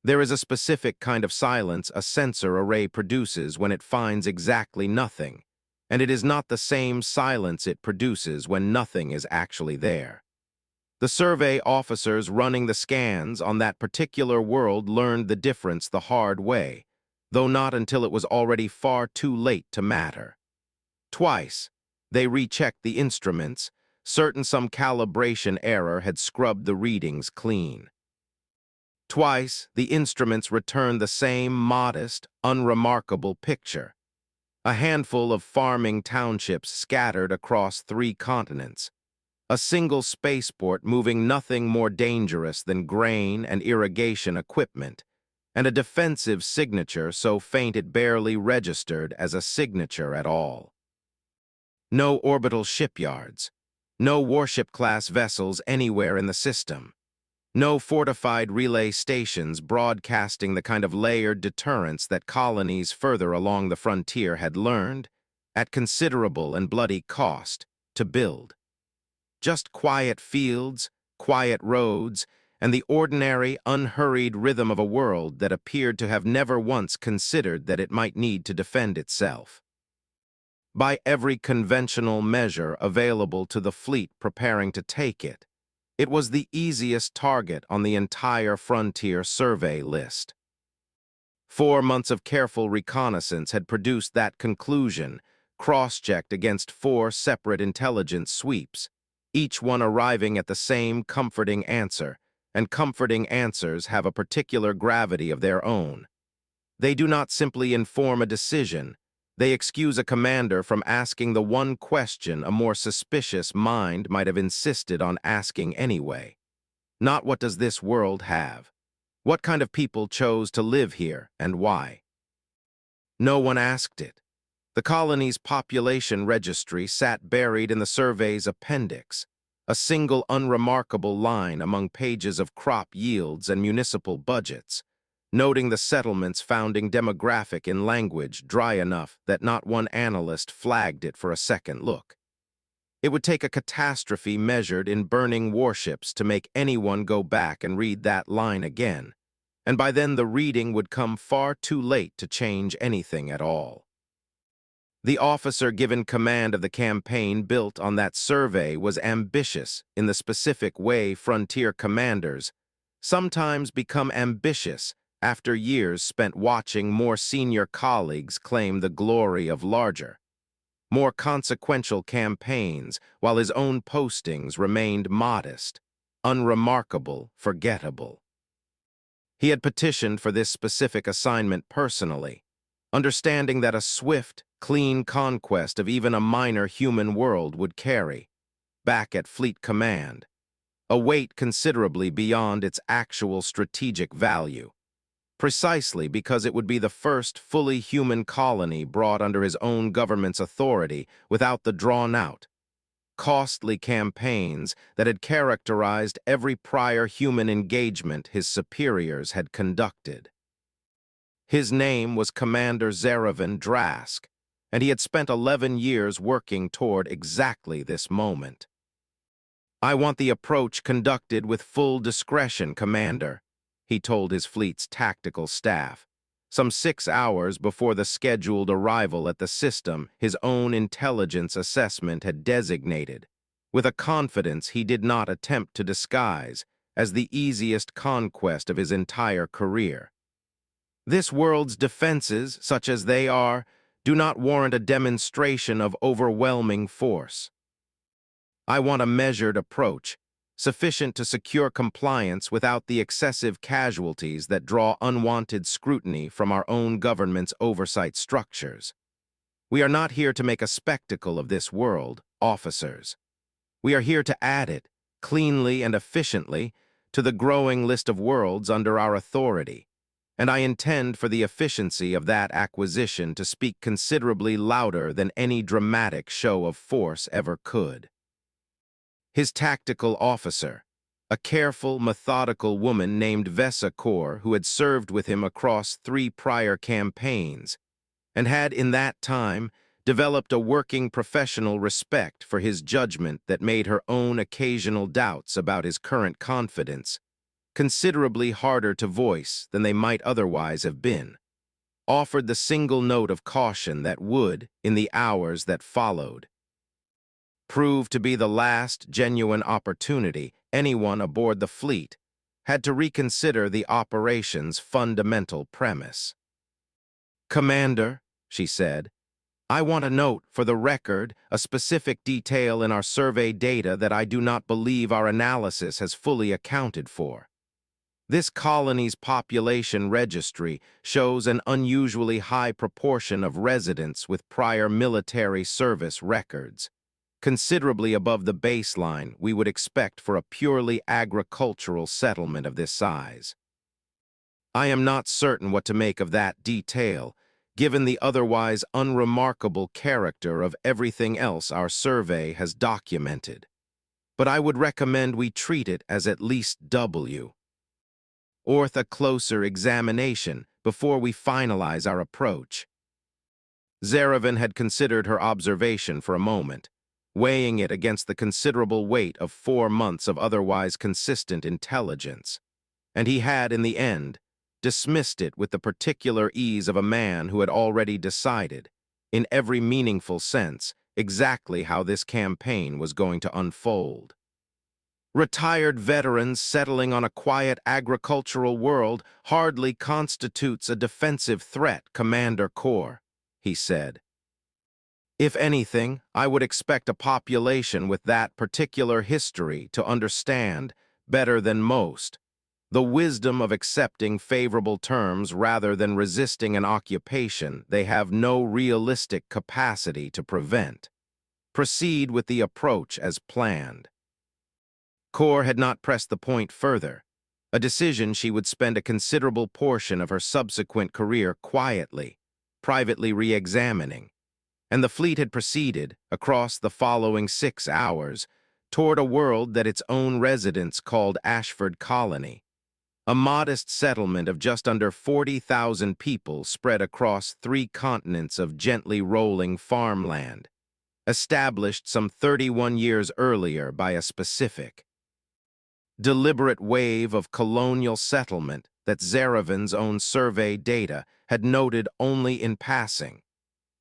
There is a specific kind of silence a sensor array produces when it finds exactly nothing, and it is not the same silence it produces when nothing is actually there. The survey officers running the scans on that particular world learned the difference the hard way, though not until it was already far too late to matter. Twice, they rechecked the instruments, certain some calibration error had scrubbed the readings clean. Twice, the instruments returned the same modest, unremarkable picture. A handful of farming townships scattered across 3 continents. A single spaceport moving nothing more dangerous than grain and irrigation equipment, and a defensive signature so faint it barely registered as a signature at all. No orbital shipyards, no warship-class vessels anywhere in the system, no fortified relay stations broadcasting the kind of layered deterrence that colonies further along the frontier had learned, at considerable and bloody cost, to build. Just quiet fields, quiet roads, and the ordinary, unhurried rhythm of a world that appeared to have never once considered that it might need to defend itself. By every conventional measure available to the fleet preparing to take it, it was the easiest target on the entire frontier survey list. 4 months of careful reconnaissance had produced that conclusion, cross-checked against 4 separate intelligence sweeps, each one arriving at the same comforting answer, and comforting answers have a particular gravity of their own. They do not simply inform a decision, they excuse a commander from asking the one question a more suspicious mind might have insisted on asking anyway. Not what does this world have? What kind of people chose to live here, and why? No one asked it. The colony's population registry sat buried in the survey's appendix, a single unremarkable line among pages of crop yields and municipal budgets, noting the settlement's founding demographic in language dry enough that not one analyst flagged it for a second look. It would take a catastrophe measured in burning warships to make anyone go back and read that line again, and by then the reading would come far too late to change anything at all. The officer given command of the campaign built on that survey was ambitious in the specific way frontier commanders sometimes become ambitious after years spent watching more senior colleagues claim the glory of larger, more consequential campaigns while his own postings remained modest, unremarkable, forgettable. He had petitioned for this specific assignment personally, understanding that a swift, clean conquest of even a minor human world would carry, back at Fleet Command, a weight considerably beyond its actual strategic value, precisely because it would be the first fully human colony brought under his own government's authority without the drawn-out, costly campaigns that had characterized every prior human engagement his superiors had conducted. His name was Commander Zeravan Drask, and he had spent 11 years working toward exactly this moment. "I want the approach conducted with full discretion, Commander," he told his fleet's tactical staff, some 6 hours before the scheduled arrival at the system his own intelligence assessment had designated, with a confidence he did not attempt to disguise as the easiest conquest of his entire career. "This world's defenses, such as they are, do not warrant a demonstration of overwhelming force. I want a measured approach, sufficient to secure compliance without the excessive casualties that draw unwanted scrutiny from our own government's oversight structures. We are not here to make a spectacle of this world, officers. We are here to add it, cleanly and efficiently, to the growing list of worlds under our authority, and I intend for the efficiency of that acquisition to speak considerably louder than any dramatic show of force ever could." His tactical officer, a careful, methodical woman named Vesa Kaur, who had served with him across 3 prior campaigns, and had in that time developed a working professional respect for his judgment that made her own occasional doubts about his current confidence, considerably harder to voice than they might otherwise have been, offered the single note of caution that would, in the hours that followed, prove to be the last genuine opportunity anyone aboard the fleet had to reconsider the operation's fundamental premise. "Commander," she said, "I want to note for the record a specific detail in our survey data that I do not believe our analysis has fully accounted for. This colony's population registry shows an unusually high proportion of residents with prior military service records, considerably above the baseline we would expect for a purely agricultural settlement of this size. I am not certain what to make of that detail, given the otherwise unremarkable character of everything else our survey has documented, but I would recommend we treat it as at least worth a closer examination before we finalize our approach." Zeravan had considered her observation for a moment, weighing it against the considerable weight of 4 months of otherwise consistent intelligence, and he had, in the end, dismissed it with the particular ease of a man who had already decided, in every meaningful sense, exactly how this campaign was going to unfold. "Retired veterans settling on a quiet agricultural world hardly constitutes a defensive threat, Commander Core," he said. "If anything, I would expect a population with that particular history to understand, better than most, the wisdom of accepting favorable terms rather than resisting an occupation they have no realistic capacity to prevent. Proceed with the approach as planned." Core had not pressed the point further, a decision she would spend a considerable portion of her subsequent career quietly, privately re-examining, and the fleet had proceeded, across the following 6 hours, toward a world that its own residents called Ashford Colony, a modest settlement of just under 40,000 people spread across 3 continents of gently rolling farmland, established some 31 years earlier by a specific, deliberate wave of colonial settlement that Zeravan's own survey data had noted only in passing,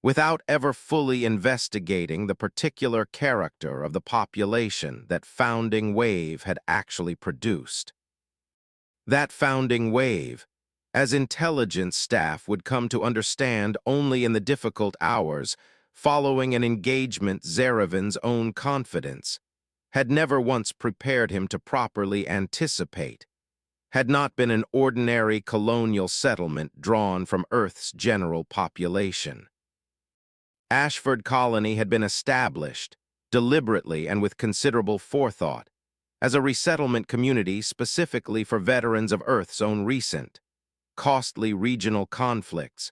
without ever fully investigating the particular character of the population that founding wave had actually produced. That founding wave, as intelligence staff would come to understand only in the difficult hours following an engagement Zeravan's own confidence, had never once prepared him to properly anticipate, had not been an ordinary colonial settlement drawn from Earth's general population. Ashford Colony had been established, deliberately and with considerable forethought, as a resettlement community specifically for veterans of Earth's own recent, costly regional conflicts,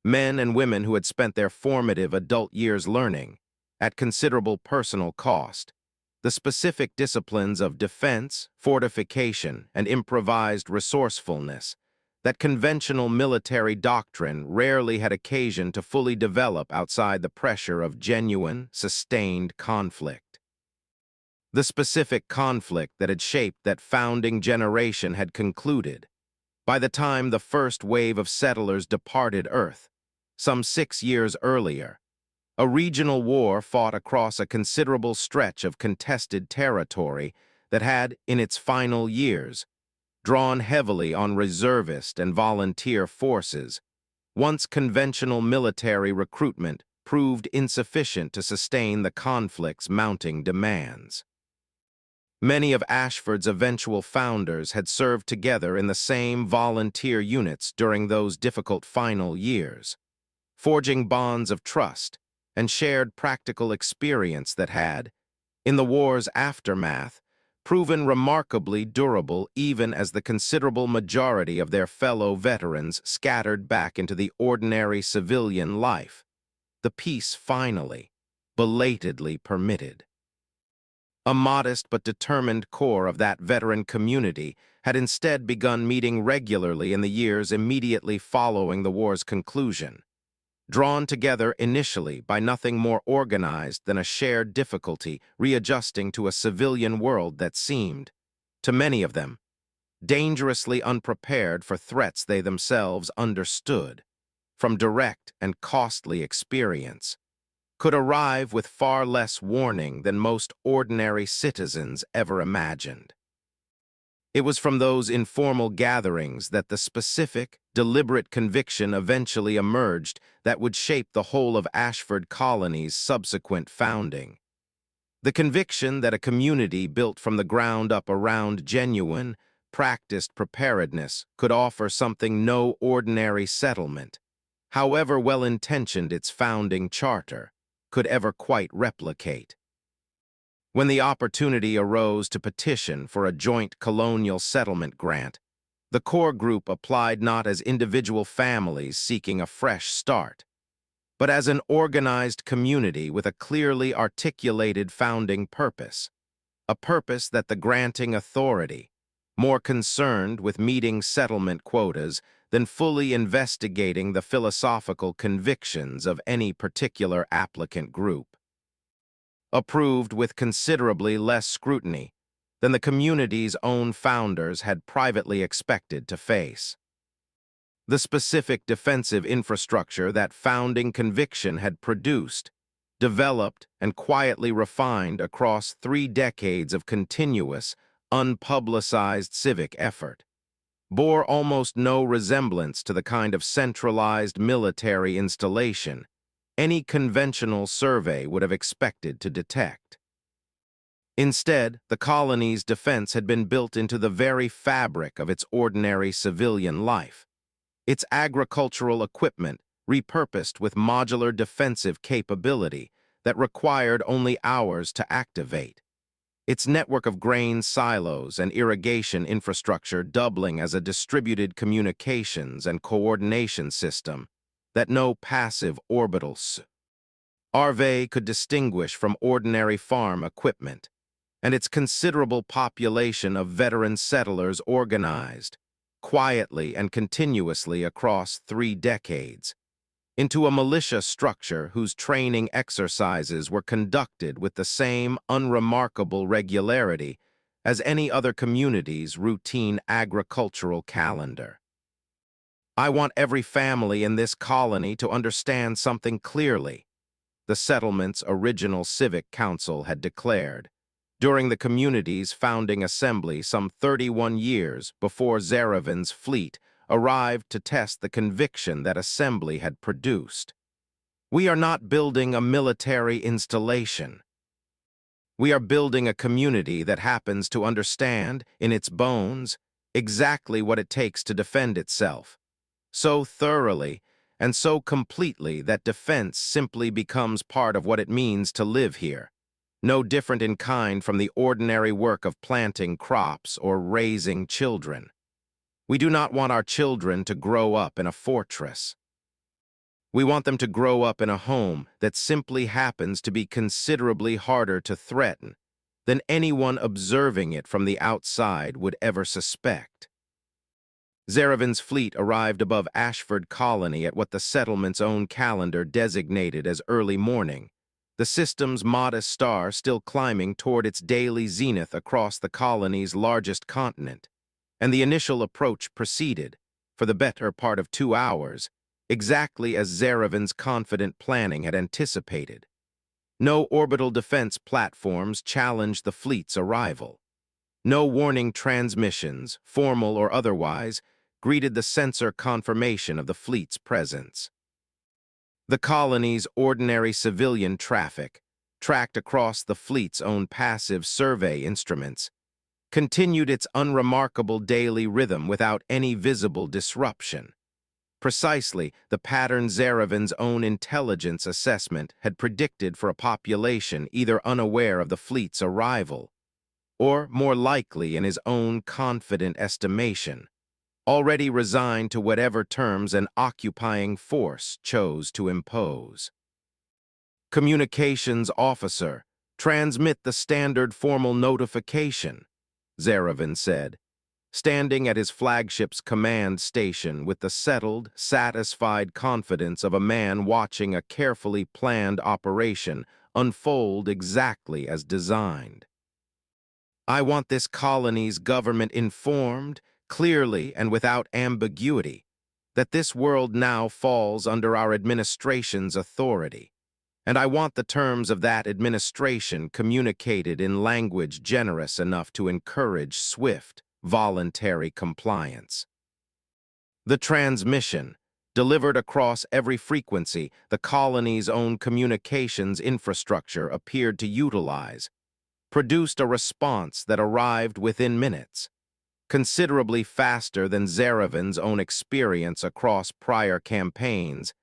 men and women who had spent their formative adult years learning, at considerable personal cost, the specific disciplines of defense, fortification, and improvised resourcefulness that conventional military doctrine rarely had occasion to fully develop outside the pressure of genuine, sustained conflict. The specific conflict that had shaped that founding generation had concluded by the time the first wave of settlers departed Earth, some 6 years earlier. A regional war fought across a considerable stretch of contested territory that had, in its final years, drawn heavily on reservist and volunteer forces, once conventional military recruitment proved insufficient to sustain the conflict's mounting demands. Many of Ashford's eventual founders had served together in the same volunteer units during those difficult final years, forging bonds of trust and shared practical experience that had, in the war's aftermath, proven remarkably durable even as the considerable majority of their fellow veterans scattered back into the ordinary civilian life, the peace finally, belatedly permitted. A modest but determined core of that veteran community had instead begun meeting regularly in the years immediately following the war's conclusion, drawn together initially by nothing more organized than a shared difficulty readjusting to a civilian world that seemed, to many of them, dangerously unprepared for threats they themselves understood, from direct and costly experience, could arrive with far less warning than most ordinary citizens ever imagined. It was from those informal gatherings that the specific, deliberate conviction eventually emerged that would shape the whole of Ashford Colony's subsequent founding. The conviction that a community built from the ground up around genuine, practiced preparedness could offer something no ordinary settlement, however well-intentioned its founding charter, could ever quite replicate. When the opportunity arose to petition for a joint colonial settlement grant, the core group applied not as individual families seeking a fresh start, but as an organized community with a clearly articulated founding purpose, a purpose that the granting authority, more concerned with meeting settlement quotas than fully investigating the philosophical convictions of any particular applicant group, approved with considerably less scrutiny than the community's own founders had privately expected to face. The specific defensive infrastructure that founding conviction had produced, developed, and quietly refined across 3 decades of continuous, unpublicized civic effort, bore almost no resemblance to the kind of centralized military installation any conventional survey would have expected to detect. Instead, the colony's defense had been built into the very fabric of its ordinary civilian life, its agricultural equipment repurposed with modular defensive capability that required only hours to activate, its network of grain silos and irrigation infrastructure doubling as a distributed communications and coordination system that no passive orbital survey could distinguish from ordinary farm equipment, and its considerable population of veteran settlers organized, quietly and continuously across 3 decades, into a militia structure whose training exercises were conducted with the same unremarkable regularity as any other community's routine agricultural calendar. I want every family in this colony to understand something clearly, the settlement's original civic council had declared, during the community's founding assembly some 31 years before Zeravin's fleet arrived to test the conviction that assembly had produced. We are not building a military installation. We are building a community that happens to understand, in its bones, exactly what it takes to defend itself, so thoroughly and so completely that defense simply becomes part of what it means to live here, no different in kind from the ordinary work of planting crops or raising children. We do not want our children to grow up in a fortress. We want them to grow up in a home that simply happens to be considerably harder to threaten than anyone observing it from the outside would ever suspect. Zeravin's fleet arrived above Ashford Colony at what the settlement's own calendar designated as early morning, the system's modest star still climbing toward its daily zenith across the colony's largest continent, and the initial approach proceeded, for the better part of 2 hours, exactly as Zeravin's confident planning had anticipated. No orbital defense platforms challenged the fleet's arrival. No warning transmissions, formal or otherwise, greeted the sensor confirmation of the fleet's presence. The colony's ordinary civilian traffic, tracked across the fleet's own passive survey instruments, continued its unremarkable daily rhythm without any visible disruption. Precisely the pattern Zeravin's own intelligence assessment had predicted for a population either unaware of the fleet's arrival, or, more likely in his own confident estimation, already resigned to whatever terms an occupying force chose to impose. Communications officer, transmit the standard formal notification, Zeravin said, standing at his flagship's command station with the settled, satisfied confidence of a man watching a carefully planned operation unfold exactly as designed. I want this colony's government informed, clearly and without ambiguity, that this world now falls under our administration's authority, and I want the terms of that administration communicated in language generous enough to encourage swift, voluntary compliance. The transmission, delivered across every frequency the colony's own communications infrastructure appeared to utilize, produced a response that arrived within minutes, considerably faster than Zeravin's own experience across prior campaigns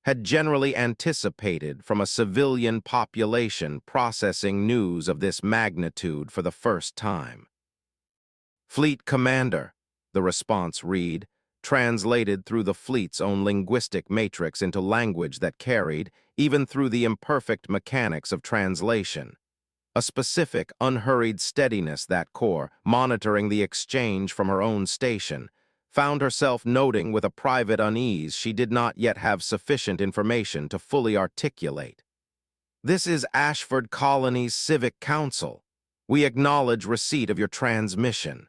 had generally anticipated from a civilian population processing news of this magnitude for the first time. "Fleet Commander," the response read, translated through the fleet's own linguistic matrix into language that carried, even through the imperfect mechanics of translation, a specific, unhurried steadiness. That core, monitoring the exchange from her own station, found herself noting with a private unease she did not yet have sufficient information to fully articulate. "This is Ashford Colony's Civic Council. We acknowledge receipt of your transmission.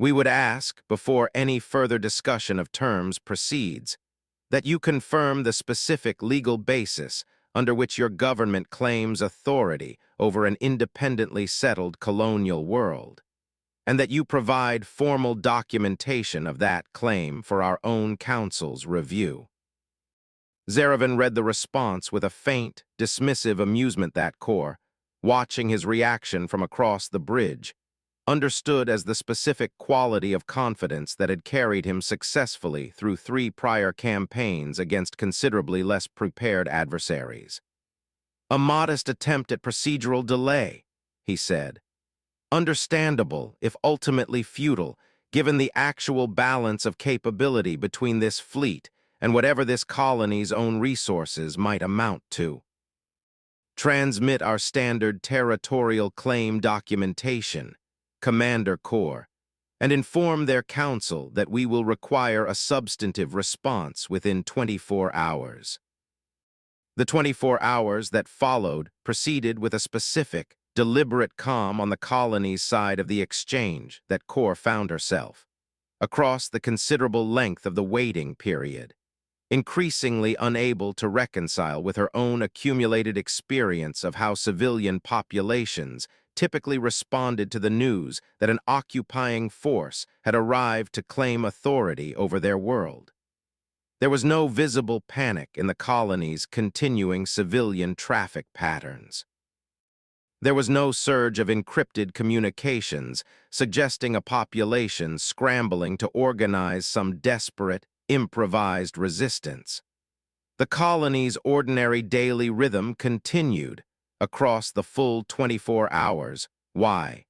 We would ask, before any further discussion of terms proceeds, that you confirm the specific legal basis under which your government claims authority over an independently settled colonial world, and that you provide formal documentation of that claim for our own council's review." Zaravin read the response with a faint, dismissive amusement. That core, watching his reaction from across the bridge, understood as the specific quality of confidence that had carried him successfully through 3 prior campaigns against considerably less prepared adversaries. "A modest attempt at procedural delay," he said. "Understandable, if ultimately futile, given the actual balance of capability between this fleet and whatever this colony's own resources might amount to. Transmit our standard territorial claim documentation, Commander Corps, and inform their council that we will require a substantive response within 24 hours. The 24 hours that followed proceeded with a specific, deliberate calm on the colony's side of the exchange that Corps found herself, across the considerable length of the waiting period, increasingly unable to reconcile with her own accumulated experience of how civilian populations typically responded to the news that an occupying force had arrived to claim authority over their world. There was no visible panic in the colony's continuing civilian traffic patterns. There was no surge of encrypted communications suggesting a population scrambling to organize some desperate, improvised resistance. The colony's ordinary daily rhythm continued across the full 24 hours. Why?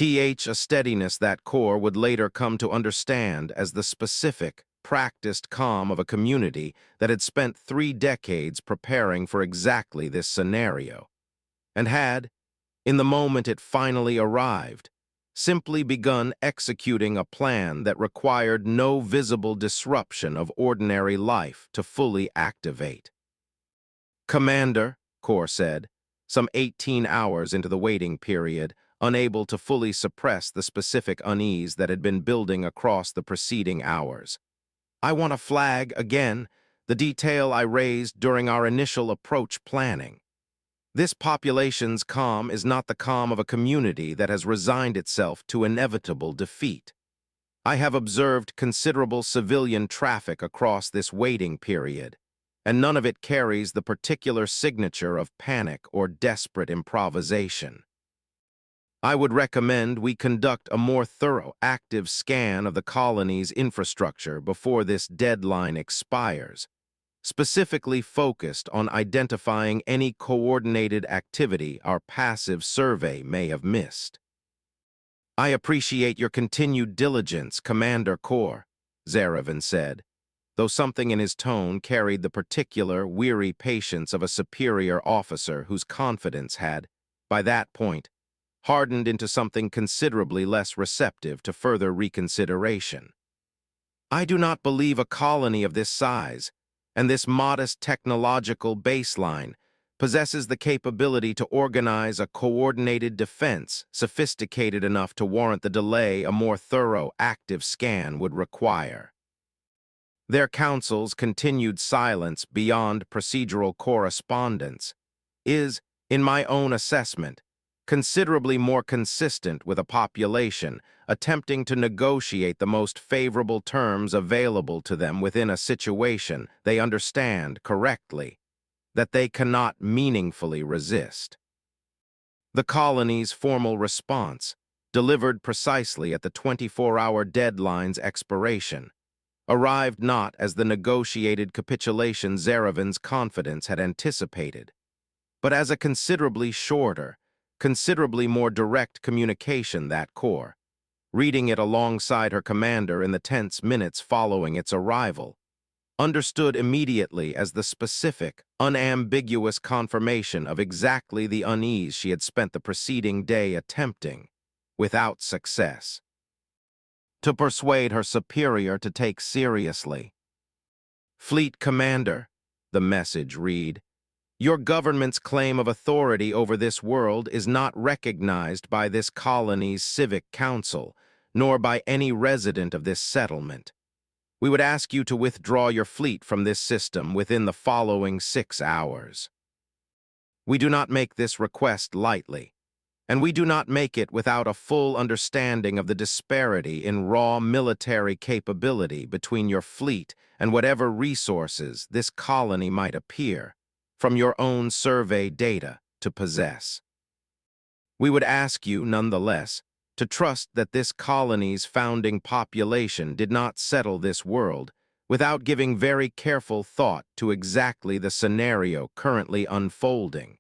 A steadiness that Corps would later come to understand as the specific, practiced calm of a community that had spent 3 decades preparing for exactly this scenario, and had, in the moment it finally arrived, simply begun executing a plan that required no visible disruption of ordinary life to fully activate. "Commander," Corps said, some 18 hours into the waiting period, unable to fully suppress the specific unease that had been building across the preceding hours. "I want to flag again the detail I raised during our initial approach planning. This population's calm is not the calm of a community that has resigned itself to inevitable defeat. I have observed considerable civilian traffic across this waiting period, and none of it carries the particular signature of panic or desperate improvisation. I would recommend we conduct a more thorough, active scan of the colony's infrastructure before this deadline expires, specifically focused on identifying any coordinated activity our passive survey may have missed." "I appreciate your continued diligence, Commander Corps," Zaravin said, though something in his tone carried the particular, weary patience of a superior officer whose confidence had, by that point, hardened into something considerably less receptive to further reconsideration. "I do not believe a colony of this size and this modest technological baseline possesses the capability to organize a coordinated defense sophisticated enough to warrant the delay a more thorough, active scan would require. Their council's continued silence beyond procedural correspondence is, in my own assessment, considerably more consistent with a population attempting to negotiate the most favorable terms available to them within a situation they understand correctly, that they cannot meaningfully resist. The colony's formal response, delivered precisely at the 24-hour deadline's expiration, arrived not as the negotiated capitulation Zeravin's confidence had anticipated, but as a considerably shorter, considerably more direct communication that Corps, reading it alongside her commander in the tense minutes following its arrival, understood immediately as the specific, unambiguous confirmation of exactly the unease she had spent the preceding day attempting, without success, to persuade her superior to take seriously. "Fleet Commander," the message read, "your government's claim of authority over this world is not recognized by this colony's civic council, nor by any resident of this settlement. We would ask you to withdraw your fleet from this system within the following 6 hours. We do not make this request lightly, and we do not make it without a full understanding of the disparity in raw military capability between your fleet and whatever resources this colony might appear, from your own survey data, to possess. We would ask you, nonetheless, to trust that this colony's founding population did not settle this world without giving very careful thought to exactly the scenario currently unfolding,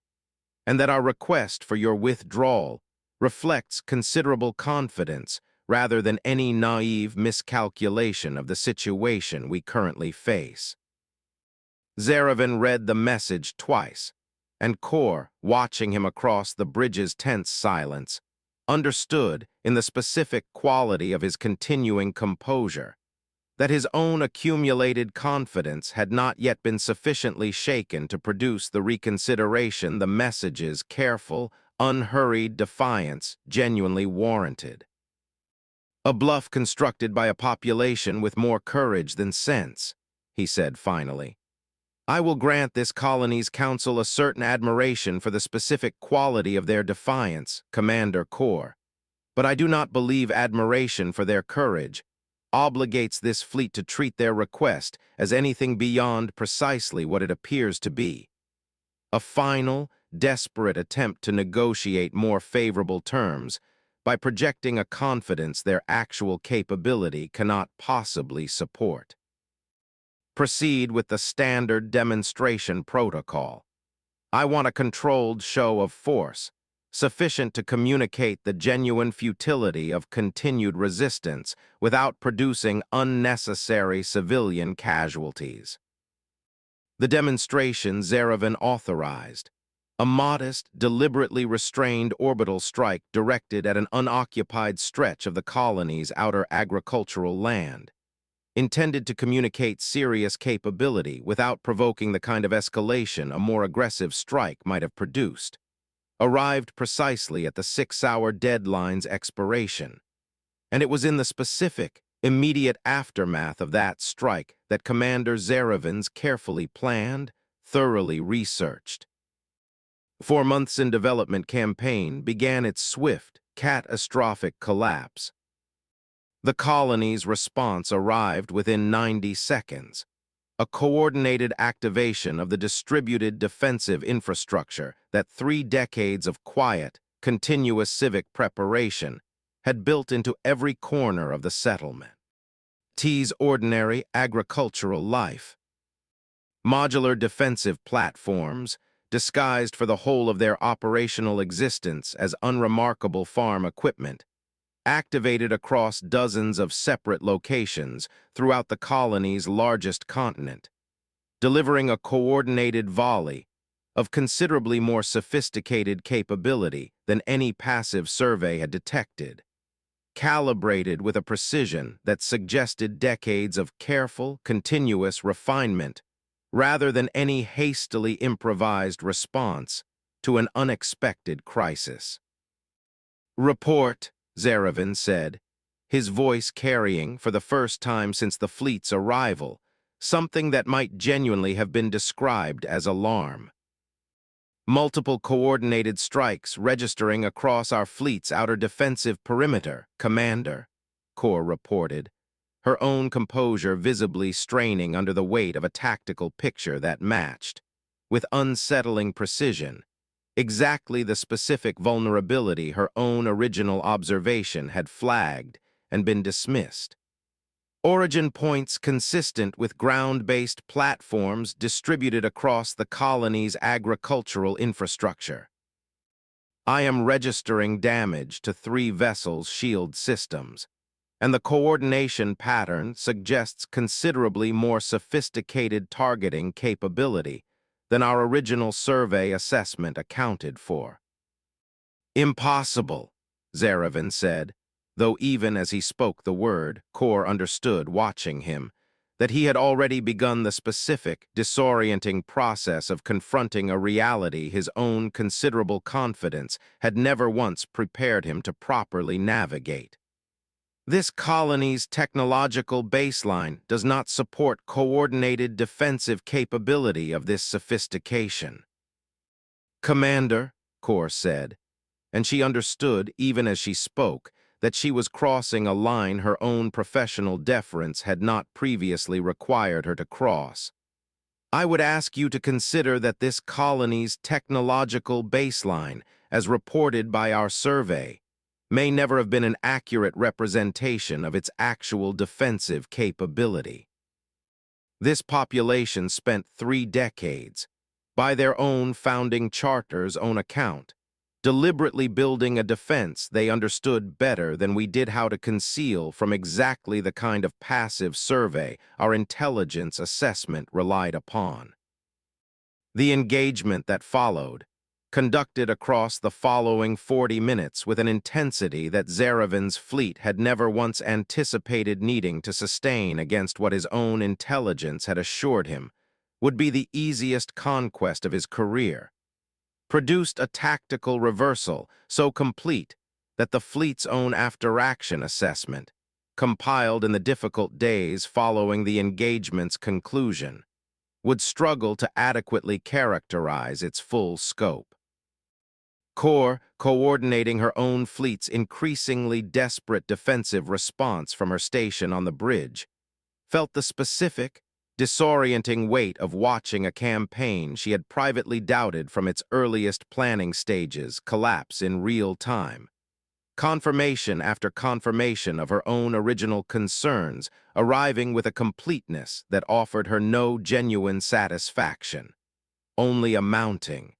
and that our request for your withdrawal reflects considerable confidence rather than any naive miscalculation of the situation we currently face." Zaravin read the message twice, and Kor, watching him across the bridge's tense silence, understood, in the specific quality of his continuing composure, that his own accumulated confidence had not yet been sufficiently shaken to produce the reconsideration the message's careful, unhurried defiance genuinely warranted. "A bluff constructed by a population with more courage than sense," he said finally. "I will grant this colony's council a certain admiration for the specific quality of their defiance, Commander Kor, but I do not believe admiration for their courage obligates this fleet to treat their request as anything beyond precisely what it appears to be: a final, desperate attempt to negotiate more favorable terms by projecting a confidence their actual capability cannot possibly support. Proceed with the standard demonstration protocol. I want a controlled show of force, sufficient to communicate the genuine futility of continued resistance without producing unnecessary civilian casualties." The demonstration Zaravin authorized, a modest, deliberately restrained orbital strike directed at an unoccupied stretch of the colony's outer agricultural land, intended to communicate serious capability without provoking the kind of escalation a more aggressive strike might have produced, arrived precisely at the 6-hour deadline's expiration, and it was in the specific, immediate aftermath of that strike that Commander Zaravin's carefully planned, thoroughly researched 4 months in development campaign began its swift, catastrophic collapse. The colony's response arrived within 90 seconds, a coordinated activation of the distributed defensive infrastructure that 3 decades of quiet, continuous civic preparation had built into every corner of the settlement. T's ordinary agricultural life. Modular defensive platforms, disguised for the whole of their operational existence as unremarkable farm equipment, activated across dozens of separate locations throughout the colony's largest continent, delivering a coordinated volley of considerably more sophisticated capability than any passive survey had detected, calibrated with a precision that suggested decades of careful, continuous refinement rather than any hastily improvised response to an unexpected crisis. "Report," Zeravan said, his voice carrying, for the first time since the fleet's arrival, something that might genuinely have been described as alarm. "Multiple coordinated strikes registering across our fleet's outer defensive perimeter, Commander," Kor reported, her own composure visibly straining under the weight of a tactical picture that matched, with unsettling precision, exactly the specific vulnerability her own original observation had flagged and been dismissed. Origin points consistent with ground-based platforms distributed across the colony's agricultural infrastructure. "I am registering damage to 3 vessels' shield systems, and the coordination pattern suggests considerably more sophisticated targeting capability than our original survey assessment accounted for." "Impossible," Zeravan said, though even as he spoke the word, Kor understood, watching him, that he had already begun the specific, disorienting process of confronting a reality his own considerable confidence had never once prepared him to properly navigate. "This colony's technological baseline does not support coordinated defensive capability of this sophistication." "Commander," Kor said, and she understood, even as she spoke, that she was crossing a line her own professional deference had not previously required her to cross. "I would ask you to consider that this colony's technological baseline, as reported by our survey, may never have been an accurate representation of its actual defensive capability. This population spent 3 decades, by their own founding charter's own account, deliberately building a defense they understood better than we did how to conceal from exactly the kind of passive survey our intelligence assessment relied upon. The engagement that followed, conducted across the following 40 minutes with an intensity that Zeravan's fleet had never once anticipated needing to sustain against what his own intelligence had assured him would be the easiest conquest of his career, produced a tactical reversal so complete that the fleet's own after-action assessment, compiled in the difficult days following the engagement's conclusion, would struggle to adequately characterize its full scope. Kor, coordinating her own fleet's increasingly desperate defensive response from her station on the bridge, felt the specific, disorienting weight of watching a campaign she had privately doubted from its earliest planning stages collapse in real time. Confirmation after confirmation of her own original concerns arriving with a completeness that offered her no genuine satisfaction, only a mounting,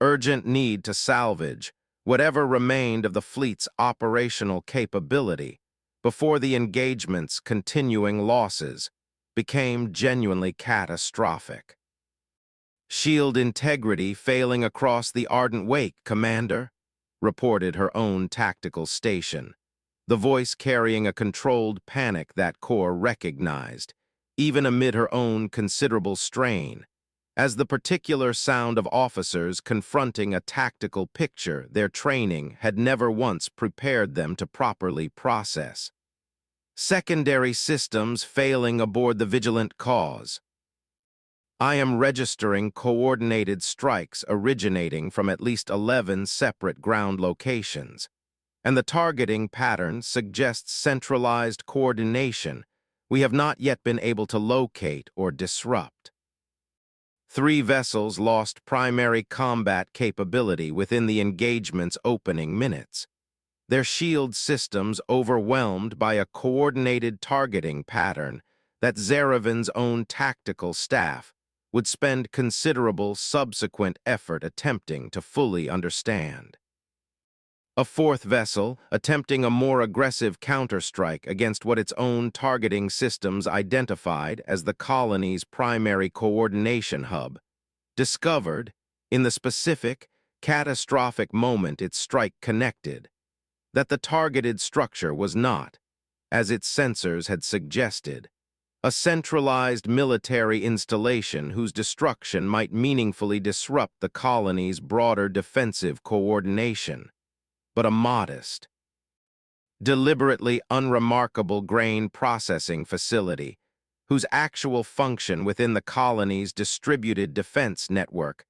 urgent need to salvage whatever remained of the fleet's operational capability before the engagement's continuing losses became genuinely catastrophic. "Shield integrity failing across the ardent wake, Commander," reported her own tactical station, the voice carrying a controlled panic that Kor recognized, even amid her own considerable strain, as the particular sound of officers confronting a tactical picture their training had never once prepared them to properly process. "Secondary systems failing aboard the Vigilant Cause. I am registering coordinated strikes originating from at least 11 separate ground locations, and the targeting pattern suggests centralized coordination we have not yet been able to locate or disrupt. 3 vessels lost primary combat capability within the engagement's opening minutes, their shield systems overwhelmed by a coordinated targeting pattern that Zeravan's own tactical staff would spend considerable subsequent effort attempting to fully understand. A 4th vessel attempting a more aggressive counterstrike against what its own targeting systems identified as the colony's primary coordination hub, discovered, in the specific, catastrophic moment its strike connected, that the targeted structure was not, as its sensors had suggested, a centralized military installation whose destruction might meaningfully disrupt the colony's broader defensive coordination, but a modest, deliberately unremarkable grain processing facility whose actual function within the colony's distributed defense network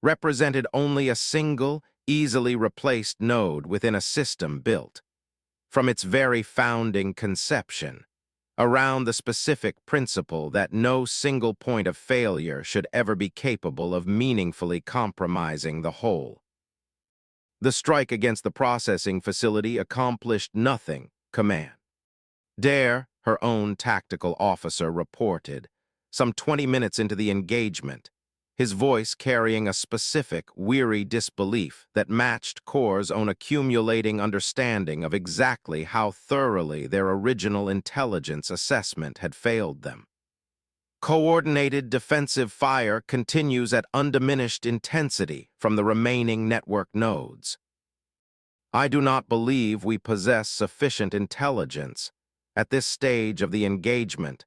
represented only a single, easily replaced node within a system built, from its very founding conception, around the specific principle that no single point of failure should ever be capable of meaningfully compromising the whole. The strike against the processing facility accomplished nothing, Command. Dare, her own tactical officer, reported, some 20 minutes into the engagement, his voice carrying a specific, weary disbelief that matched Core's own accumulating understanding of exactly how thoroughly their original intelligence assessment had failed them. Coordinated defensive fire continues at undiminished intensity from the remaining network nodes. I do not believe we possess sufficient intelligence at this stage of the engagement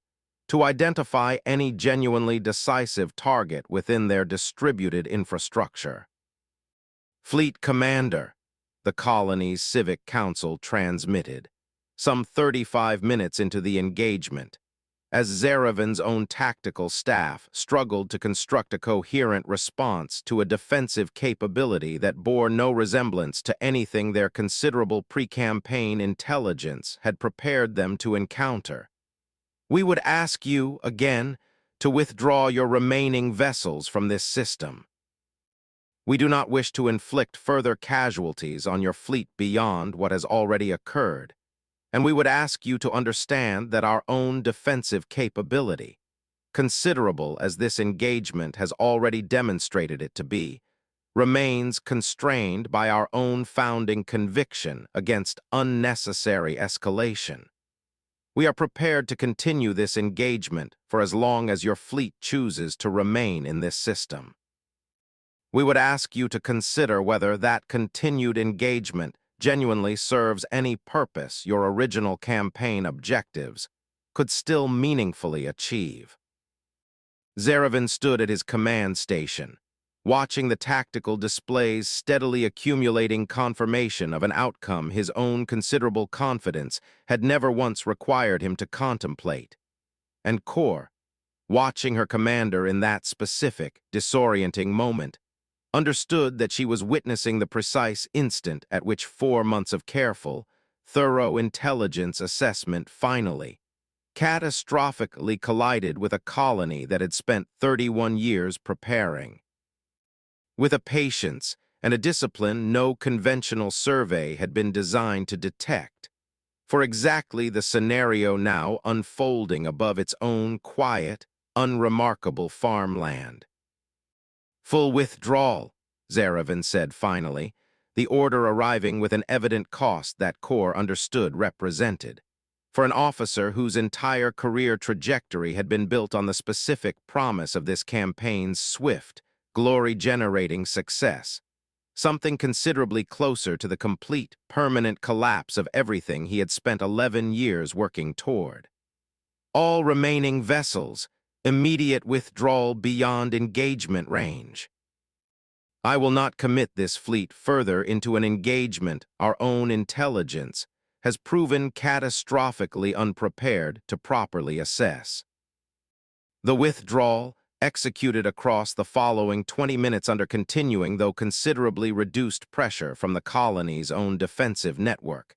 to identify any genuinely decisive target within their distributed infrastructure. Fleet Commander, the colony's Civic Council transmitted, some 35 minutes into the engagement, as Zeravin's own tactical staff struggled to construct a coherent response to a defensive capability that bore no resemblance to anything their considerable pre-campaign intelligence had prepared them to encounter. We would ask you, again, to withdraw your remaining vessels from this system. We do not wish to inflict further casualties on your fleet beyond what has already occurred, and we would ask you to understand that our own defensive capability, considerable as this engagement has already demonstrated it to be, remains constrained by our own founding conviction against unnecessary escalation. We are prepared to continue this engagement for as long as your fleet chooses to remain in this system. We would ask you to consider whether that continued engagement genuinely serves any purpose your original campaign objectives could still meaningfully achieve. Zaravin stood at his command station, watching the tactical displays steadily accumulating confirmation of an outcome his own considerable confidence had never once required him to contemplate. And Kor, watching her commander in that specific, disorienting moment, understood that she was witnessing the precise instant at which 4 months of careful, thorough intelligence assessment finally, catastrophically collided with a colony that had spent 31 years preparing. With a patience and a discipline no conventional survey had been designed to detect, for exactly the scenario now unfolding above its own quiet, unremarkable farmland. Full withdrawal, Zaravin said finally, the order arriving with an evident cost that Kor understood represented. For an officer whose entire career trajectory had been built on the specific promise of this campaign's swift, glory-generating success, something considerably closer to the complete, permanent collapse of everything he had spent 11 years working toward. All remaining vessels, immediate withdrawal beyond engagement range. I will not commit this fleet further into an engagement our own intelligence has proven catastrophically unprepared to properly assess. The withdrawal, executed across the following 20 minutes under continuing though considerably reduced pressure from the colony's own defensive network,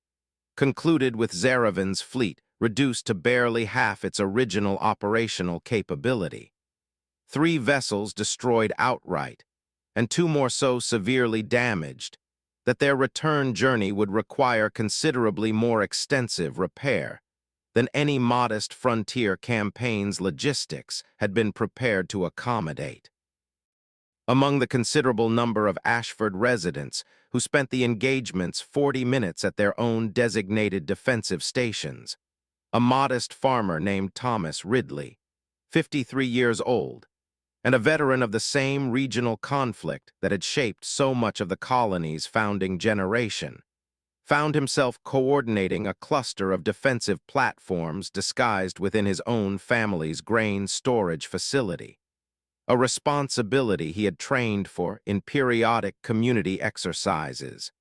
concluded with Zaravin's fleet reduced to barely half its original operational capability. 3 vessels destroyed outright, and 2 more so severely damaged that their return journey would require considerably more extensive repair than any modest frontier campaign's logistics had been prepared to accommodate. Among the considerable number of Ashford residents who spent the engagements 40 minutes at their own designated defensive stations, a modest farmer named Thomas Ridley, 53 years old, and a veteran of the same regional conflict that had shaped so much of the colony's founding generation, found himself coordinating a cluster of defensive platforms disguised within his own family's grain storage facility, a responsibility he had trained for in periodic community exercises.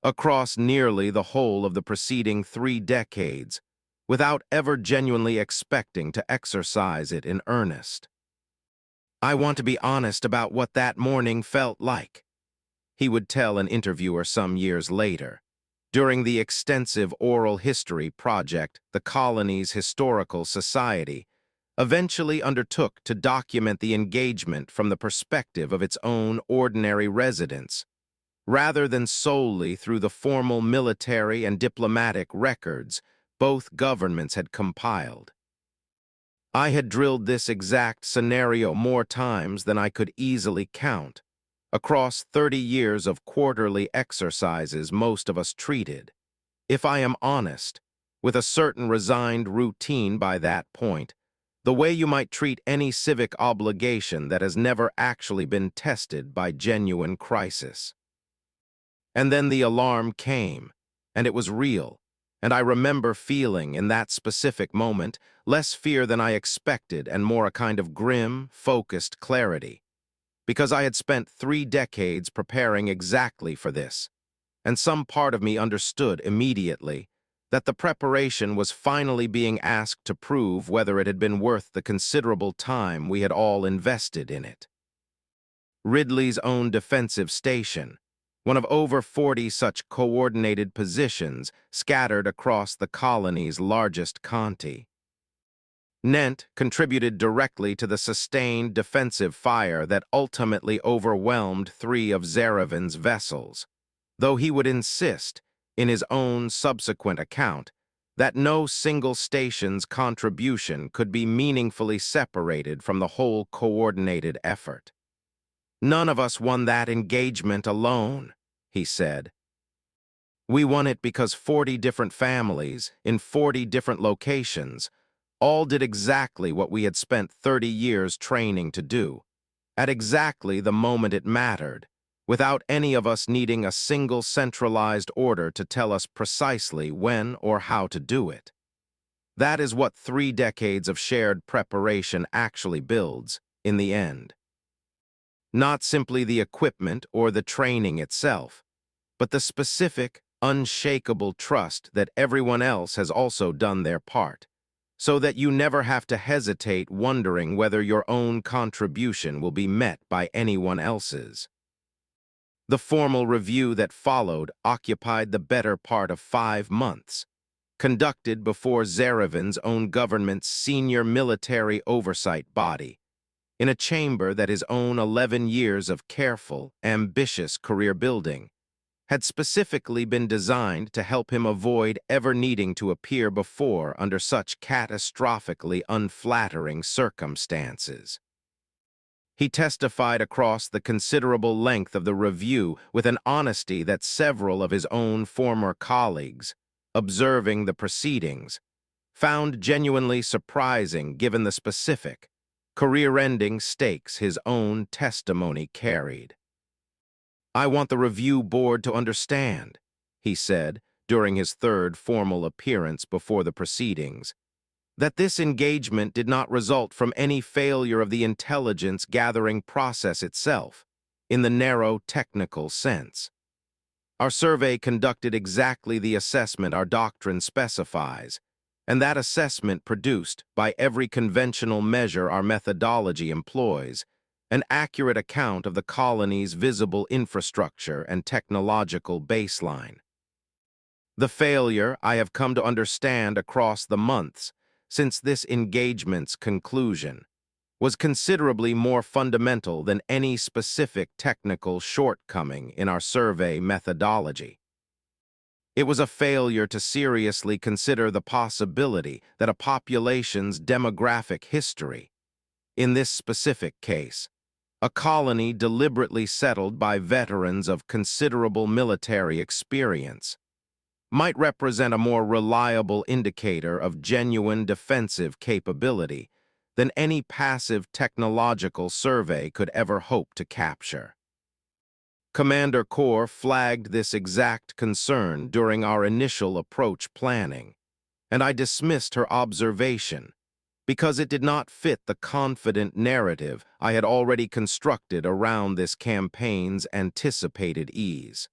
Across nearly the whole of the preceding 3 decades, without ever genuinely expecting to exercise it in earnest. "I want to be honest about what that morning felt like," he would tell an interviewer some years later. During the extensive oral history project, the colony's Historical Society eventually undertook to document the engagement from the perspective of its own ordinary residents, rather than solely through the formal military and diplomatic records both governments had compiled. "I had drilled this exact scenario more times than I could easily count, across 30 years of quarterly exercises most of us treated, if I am honest, with a certain resigned routine by that point, the way you might treat any civic obligation that has never actually been tested by genuine crisis." And then the alarm came, and it was real, and I remember feeling, in that specific moment, less fear than I expected and more a kind of grim, focused clarity, because I had spent 3 decades preparing exactly for this, and some part of me understood immediately that the preparation was finally being asked to prove whether it had been worth the considerable time we had all invested in it. Ridley's own defensive station, one of over 40 such coordinated positions scattered across the colony's largest county, Nent contributed directly to the sustained defensive fire that ultimately overwhelmed 3 of Zeravin's vessels, though he would insist, in his own subsequent account, that no single station's contribution could be meaningfully separated from the whole coordinated effort. "None of us won that engagement alone," he said. "We won it because 40 different families, in 40 different locations, all did exactly what we had spent 30 years training to do, at exactly the moment it mattered, without any of us needing a single centralized order to tell us precisely when or how to do it. That is what 3 decades of shared preparation actually builds, in the end. Not simply the equipment or the training itself, but the specific, unshakable trust that everyone else has also done their part, so that you never have to hesitate wondering whether your own contribution will be met by anyone else's." The formal review that followed occupied the better part of 5 months, conducted before Zeravin's own government's senior military oversight body, in a chamber that his own 11 years of careful, ambitious career building had specifically been designed to help him avoid ever needing to appear before under such catastrophically unflattering circumstances. He testified across the considerable length of the review with an honesty that several of his own former colleagues, observing the proceedings, found genuinely surprising given the specific, career-ending stakes his own testimony carried. "I want the review board to understand," he said during his 3rd formal appearance before the proceedings, "that this engagement did not result from any failure of the intelligence-gathering process itself, in the narrow technical sense. Our survey conducted exactly the assessment our doctrine specifies, and that assessment produced, by every conventional measure our methodology employs, an accurate account of the colony's visible infrastructure and technological baseline. The failure, I have come to understand across the months since this engagement's conclusion, was considerably more fundamental than any specific technical shortcoming in our survey methodology. It was a failure to seriously consider the possibility that a population's demographic history, in this specific case, a colony deliberately settled by veterans of considerable military experience, might represent a more reliable indicator of genuine defensive capability than any passive technological survey could ever hope to capture. Commander Core flagged this exact concern during our initial approach planning, and I dismissed her observation because it did not fit the confident narrative I had already constructed around this campaign's anticipated ease.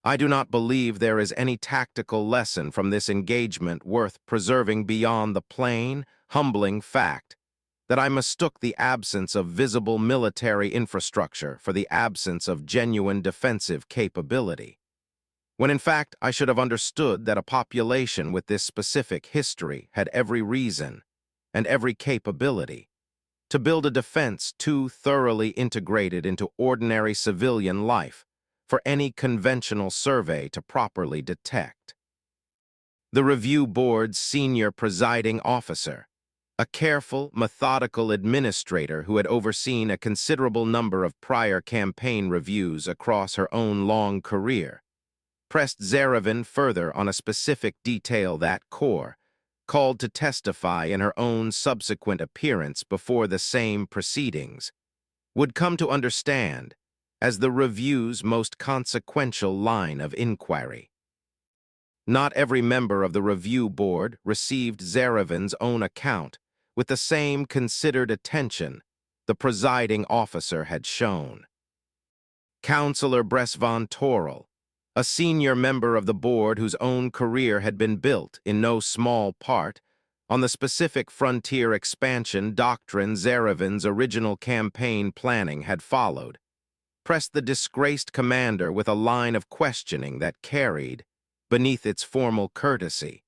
I do not believe there is any tactical lesson from this engagement worth preserving beyond the plain, humbling fact that I mistook the absence of visible military infrastructure for the absence of genuine defensive capability, when in fact I should have understood that a population with this specific history had every reason and every capability to build a defense too thoroughly integrated into ordinary civilian life for any conventional survey to properly detect. The review board's senior presiding officer, a careful, methodical administrator who had overseen a considerable number of prior campaign reviews across her own long career, pressed Zaravin further on a specific detail that Core, called to testify in her own subsequent appearance before the same proceedings, would come to understand as the review's most consequential line of inquiry. Not every member of the review board received Zaravin's own account with the same considered attention the presiding officer had shown. Councillor Bresvan Torrell, a senior member of the board whose own career had been built, in no small part, on the specific frontier expansion doctrine Zaravin's original campaign planning had followed, pressed the disgraced commander with a line of questioning that carried, beneath its formal courtesy,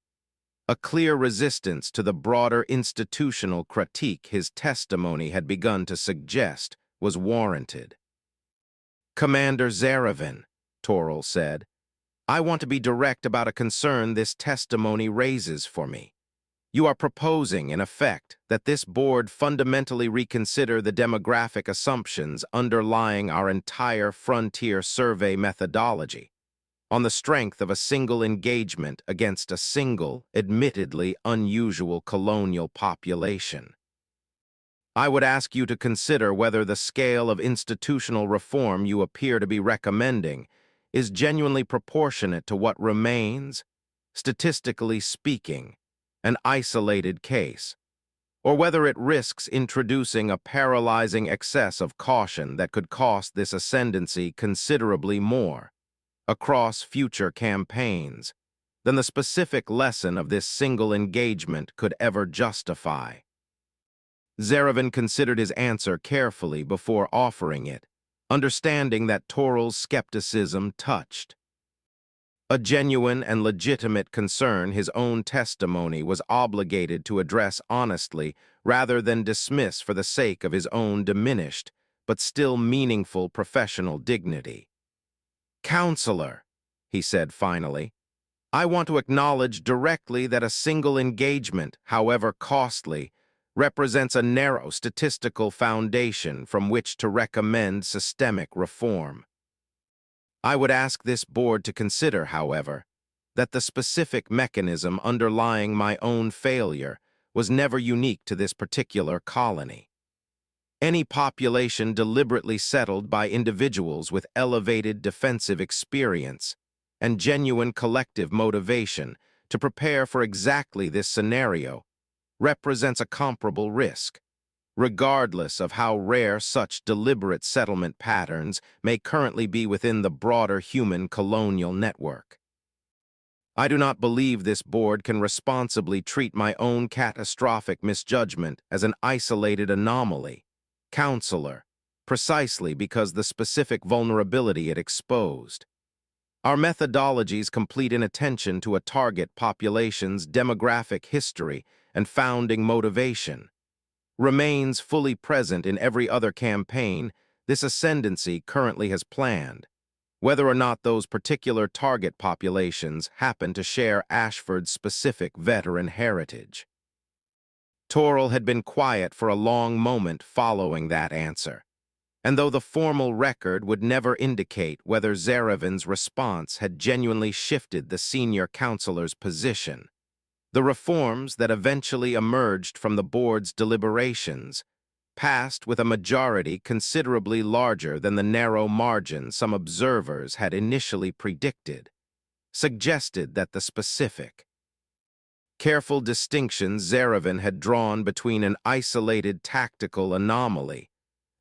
a clear resistance to the broader institutional critique his testimony had begun to suggest was warranted. "Commander Zaravin," Torrell said, "I want to be direct about a concern this testimony raises for me. You are proposing, in effect, that this board fundamentally reconsider the demographic assumptions underlying our entire frontier survey methodology, on the strength of a single engagement against a single, admittedly unusual colonial population. I would ask you to consider whether the scale of institutional reform you appear to be recommending is genuinely proportionate to what remains, statistically speaking, an isolated case, or whether it risks introducing a paralyzing excess of caution that could cost this ascendancy considerably more, across future campaigns, than the specific lesson of this single engagement could ever justify." Zaravin considered his answer carefully before offering it, understanding that Torrell's skepticism touched a genuine and legitimate concern his own testimony was obligated to address honestly rather than dismiss for the sake of his own diminished but still meaningful professional dignity. "Counselor," he said finally, "I want to acknowledge directly that a single engagement, however costly, represents a narrow statistical foundation from which to recommend systemic reform. I would ask this board to consider, however, that the specific mechanism underlying my own failure was never unique to this particular colony. Any population deliberately settled by individuals with elevated defensive experience and genuine collective motivation to prepare for exactly this scenario represents a comparable risk, regardless of how rare such deliberate settlement patterns may currently be within the broader human colonial network. I do not believe this board can responsibly treat my own catastrophic misjudgment as an isolated anomaly, Counselor, precisely because the specific vulnerability it exposed. Our methodology's complete inattention to a target population's demographic history and founding motivation remains fully present in every other campaign this ascendancy currently has planned, whether or not those particular target populations happen to share Ashford's specific veteran heritage." Torrell had been quiet for a long moment following that answer, and though the formal record would never indicate whether Zaravin's response had genuinely shifted the senior counselor's position, the reforms that eventually emerged from the board's deliberations passed with a majority considerably larger than the narrow margin some observers had initially predicted, suggested that the specific, careful distinctions Zeravan had drawn between an isolated tactical anomaly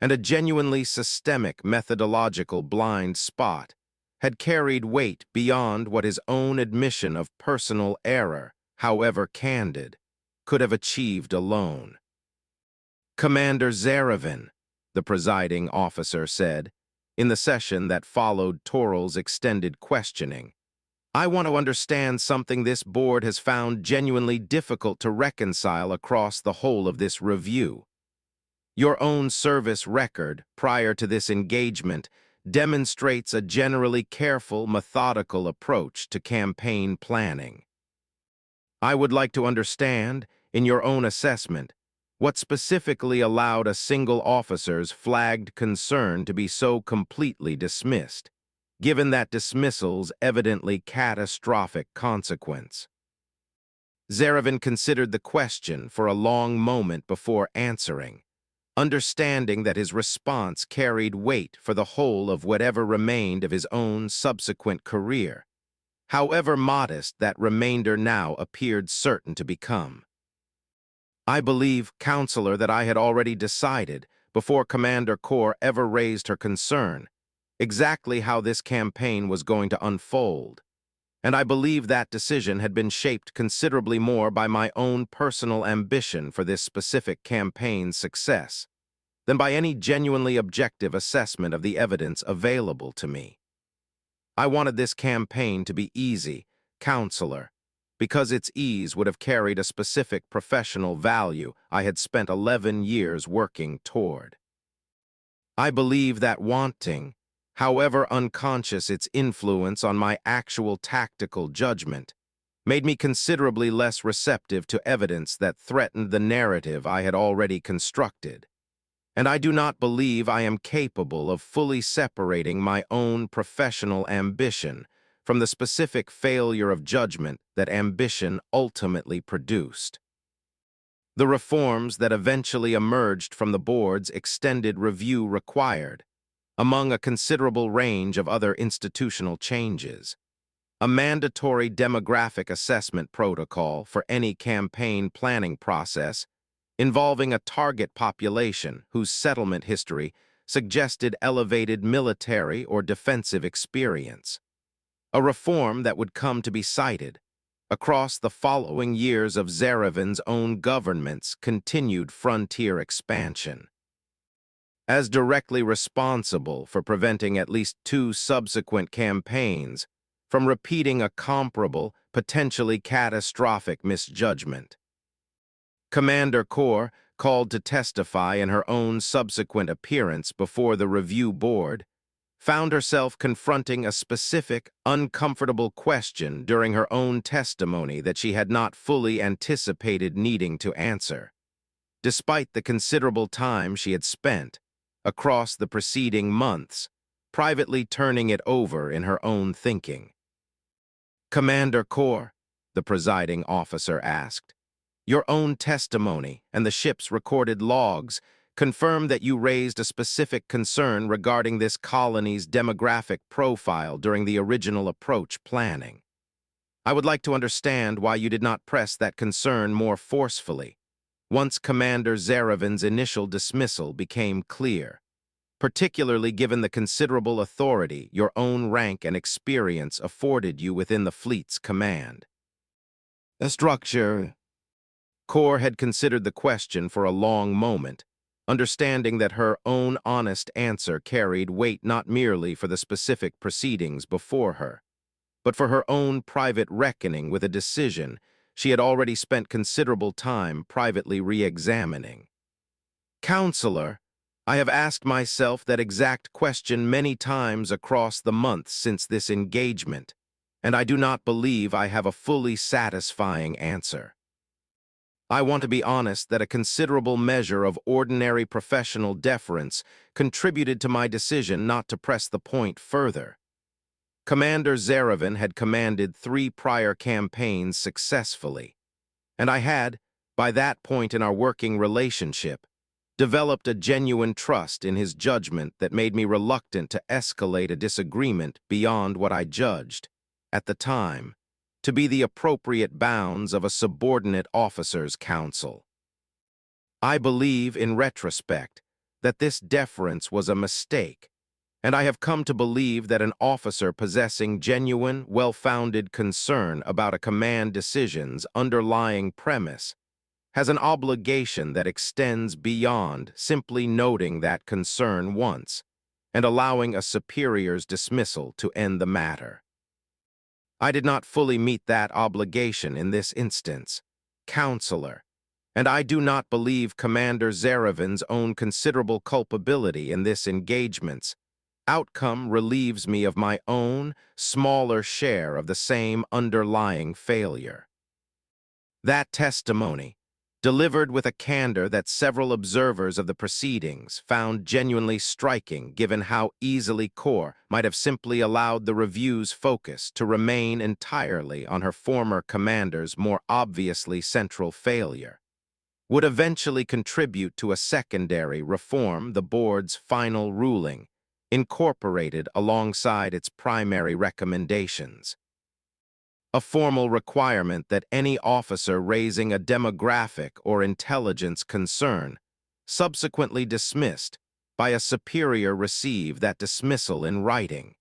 and a genuinely systemic methodological blind spot had carried weight beyond what his own admission of personal error, however candid, could have achieved alone. "Commander Zeravan," the presiding officer said, in the session that followed Toral's extended questioning, "I want to understand something this board has found genuinely difficult to reconcile across the whole of this review. Your own service record prior to this engagement demonstrates a generally careful, methodical approach to campaign planning. I would like to understand, in your own assessment, what specifically allowed a single officer's flagged concern to be so completely dismissed, given that dismissal's evidently catastrophic consequence." Zeravan considered the question for a long moment before answering, understanding that his response carried weight for the whole of whatever remained of his own subsequent career, however modest that remainder now appeared certain to become. "I believe, Counselor, that I had already decided, before Commander Kor ever raised her concern, exactly how this campaign was going to unfold, and I believe that decision had been shaped considerably more by my own personal ambition for this specific campaign's success than by any genuinely objective assessment of the evidence available to me. I wanted this campaign to be easy, Counselor, because its ease would have carried a specific professional value I had spent 11 years working toward. I believe that wanting, however unconscious its influence on my actual tactical judgment, made me considerably less receptive to evidence that threatened the narrative I had already constructed, and I do not believe I am capable of fully separating my own professional ambition from the specific failure of judgment that ambition ultimately produced. The reforms that eventually emerged from the board's extended review required, among a considerable range of other institutional changes, a mandatory demographic assessment protocol for any campaign planning process involving a target population whose settlement history suggested elevated military or defensive experience, a reform that would come to be cited across the following years of Zeravan's own government's continued frontier expansion, as directly responsible for preventing at least 2 subsequent campaigns from repeating a comparable, potentially catastrophic misjudgment. Commander Kor, called to testify in her own subsequent appearance before the review board, found herself confronting a specific, uncomfortable question during her own testimony that she had not fully anticipated needing to answer, despite the considerable time she had spent, across the preceding months, privately turning it over in her own thinking. "Commander Kor," the presiding officer asked, "your own testimony and the ship's recorded logs confirm that you raised a specific concern regarding this colony's demographic profile during the original approach planning. I would like to understand why you did not press that concern more forcefully once Commander Zeravan's initial dismissal became clear, particularly given the considerable authority your own rank and experience afforded you within the fleet's command." The structure. Kor had considered the question for a long moment, understanding that her own honest answer carried weight not merely for the specific proceedings before her, but for her own private reckoning with a decision she had already spent considerable time privately re-examining. "Counselor, I have asked myself that exact question many times across the months since this engagement, and I do not believe I have a fully satisfying answer. I want to be honest that a considerable measure of ordinary professional deference contributed to my decision not to press the point further. Commander Zeravan had commanded 3 prior campaigns successfully, and I had, by that point in our working relationship, developed a genuine trust in his judgment that made me reluctant to escalate a disagreement beyond what I judged, at the time, to be the appropriate bounds of a subordinate officer's counsel. I believe, in retrospect, that this deference was a mistake, and I have come to believe that an officer possessing genuine, well-founded concern about a command decision's underlying premise has an obligation that extends beyond simply noting that concern once and allowing a superior's dismissal to end the matter. I did not fully meet that obligation in this instance, Counselor, and I do not believe Commander Zeravin's own considerable culpability in this engagement's outcome relieves me of my own smaller share of the same underlying failure. That testimony, delivered with a candor that several observers of the proceedings found genuinely striking given how easily Kor might have simply allowed the review's focus to remain entirely on her former commander's more obviously central failure, would eventually contribute to a secondary reform the board's final ruling, incorporated alongside its primary recommendations. A formal requirement that any officer raising a demographic or intelligence concern, subsequently dismissed by a superior, receive that dismissal in writing,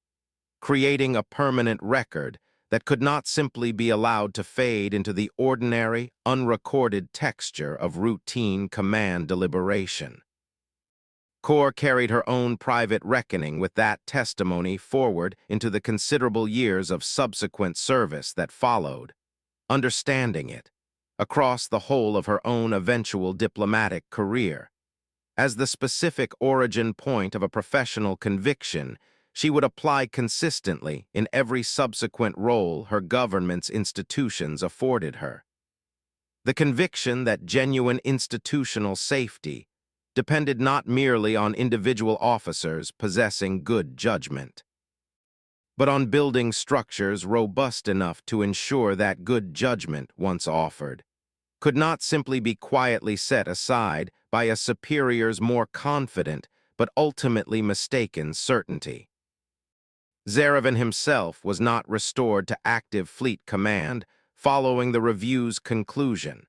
creating a permanent record that could not simply be allowed to fade into the ordinary, unrecorded texture of routine command deliberation. Kor carried her own private reckoning with that testimony forward into the considerable years of subsequent service that followed, understanding it, across the whole of her own eventual diplomatic career. As the specific origin point of a professional conviction, she would apply consistently in every subsequent role her government's institutions afforded her. The conviction that genuine institutional safety depended not merely on individual officers possessing good judgment, but on building structures robust enough to ensure that good judgment, once offered, could not simply be quietly set aside by a superior's more confident but ultimately mistaken certainty. Zaravin himself was not restored to active fleet command following the review's conclusion,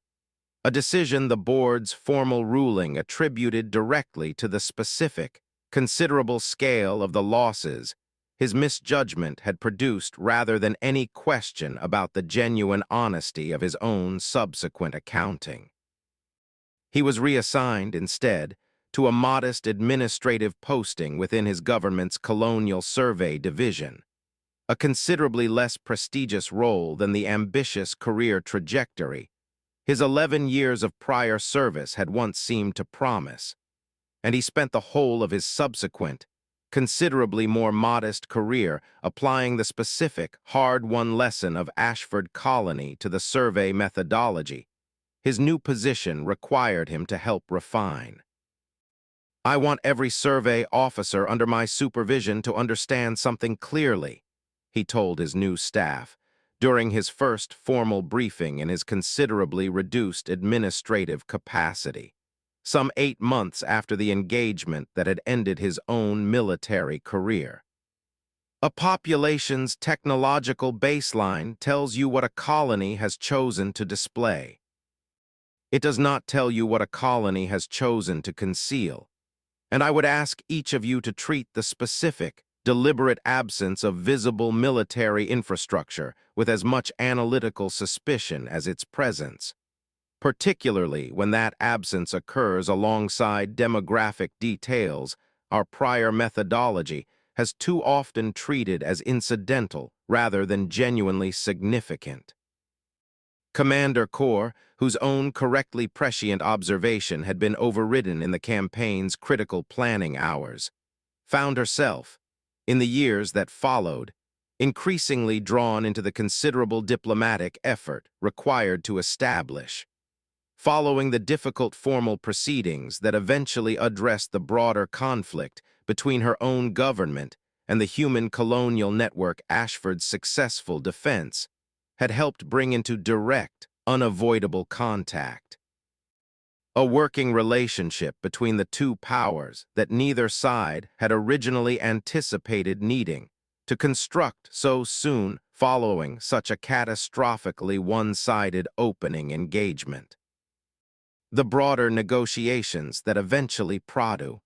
a decision the board's formal ruling attributed directly to the specific, considerable scale of the losses his misjudgment had produced rather than any question about the genuine honesty of his own subsequent accounting. He was reassigned, instead, to a modest administrative posting within his government's Colonial Survey Division, a considerably less prestigious role than the ambitious career trajectory his 11 years of prior service had once seemed to promise, and he spent the whole of his subsequent, considerably more modest career applying the specific, hard-won lesson of Ashford Colony to the survey methodology his new position required him to help refine. I want every survey officer under my supervision to understand something clearly, he told his new staff, during his first formal briefing in his considerably reduced administrative capacity, some 8 months after the engagement that had ended his own military career. A population's technological baseline tells you what a colony has chosen to display. It does not tell you what a colony has chosen to conceal, and I would ask each of you to treat the specific, deliberate absence of visible military infrastructure with as much analytical suspicion as its presence, particularly when that absence occurs alongside demographic details our prior methodology has too often treated as incidental rather than genuinely significant. Commander Kor, whose own correctly prescient observation had been overridden in the campaign's critical planning hours, found herself, in the years that followed, increasingly drawn into the considerable diplomatic effort required to establish, following the difficult formal proceedings that eventually addressed the broader conflict between her own government and the human colonial network Ashford's successful defense had helped bring into direct, unavoidable contact. a working relationship between the two powers that neither side had originally anticipated needing to construct so soon following such a catastrophically one-sided opening engagement. The broader negotiations that eventually Pradu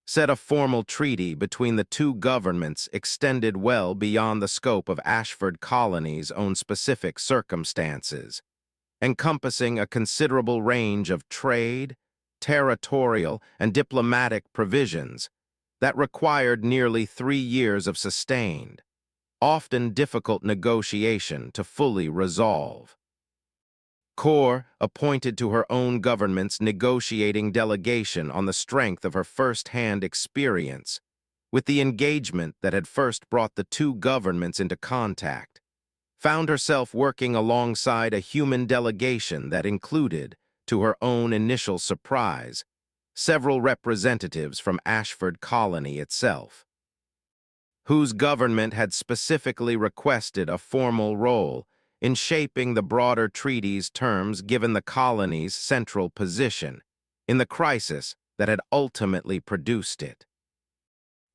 set a formal treaty between the two governments extended well beyond the scope of Ashford Colony's own specific circumstances, encompassing a considerable range of trade, territorial, and diplomatic provisions that required nearly 3 years of sustained, often difficult negotiation to fully resolve. Kor appointed to her own government's negotiating delegation on the strength of her first-hand experience with the engagement that had first brought the two governments into contact, found herself working alongside a human delegation that included, to her own initial surprise, several representatives from Ashford Colony itself, whose government had specifically requested a formal role in shaping the broader treaty's terms given the colony's central position in the crisis that had ultimately produced it.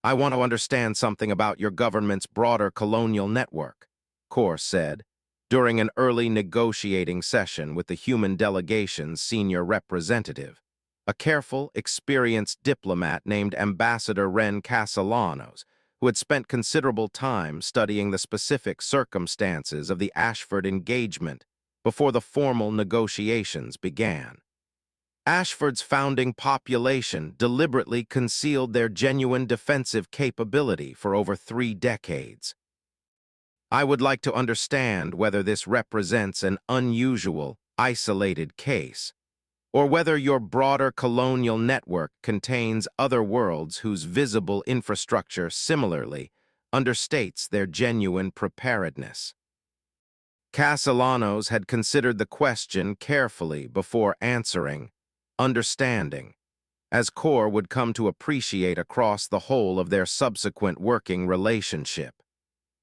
"I want to understand something about your government's broader colonial network," Kor said, during an early negotiating session with the human delegation's senior representative, a careful, experienced diplomat named Ambassador Ren Castellanos, who had spent considerable time studying the specific circumstances of the Ashford engagement before the formal negotiations began. Ashford's founding population deliberately concealed their genuine defensive capability for over 3 decades. "I would like to understand whether this represents an unusual, isolated case, or whether your broader colonial network contains other worlds whose visible infrastructure similarly understates their genuine preparedness." Castellanos had considered the question carefully before answering, understanding, as Kor would come to appreciate across the whole of their subsequent working relationship,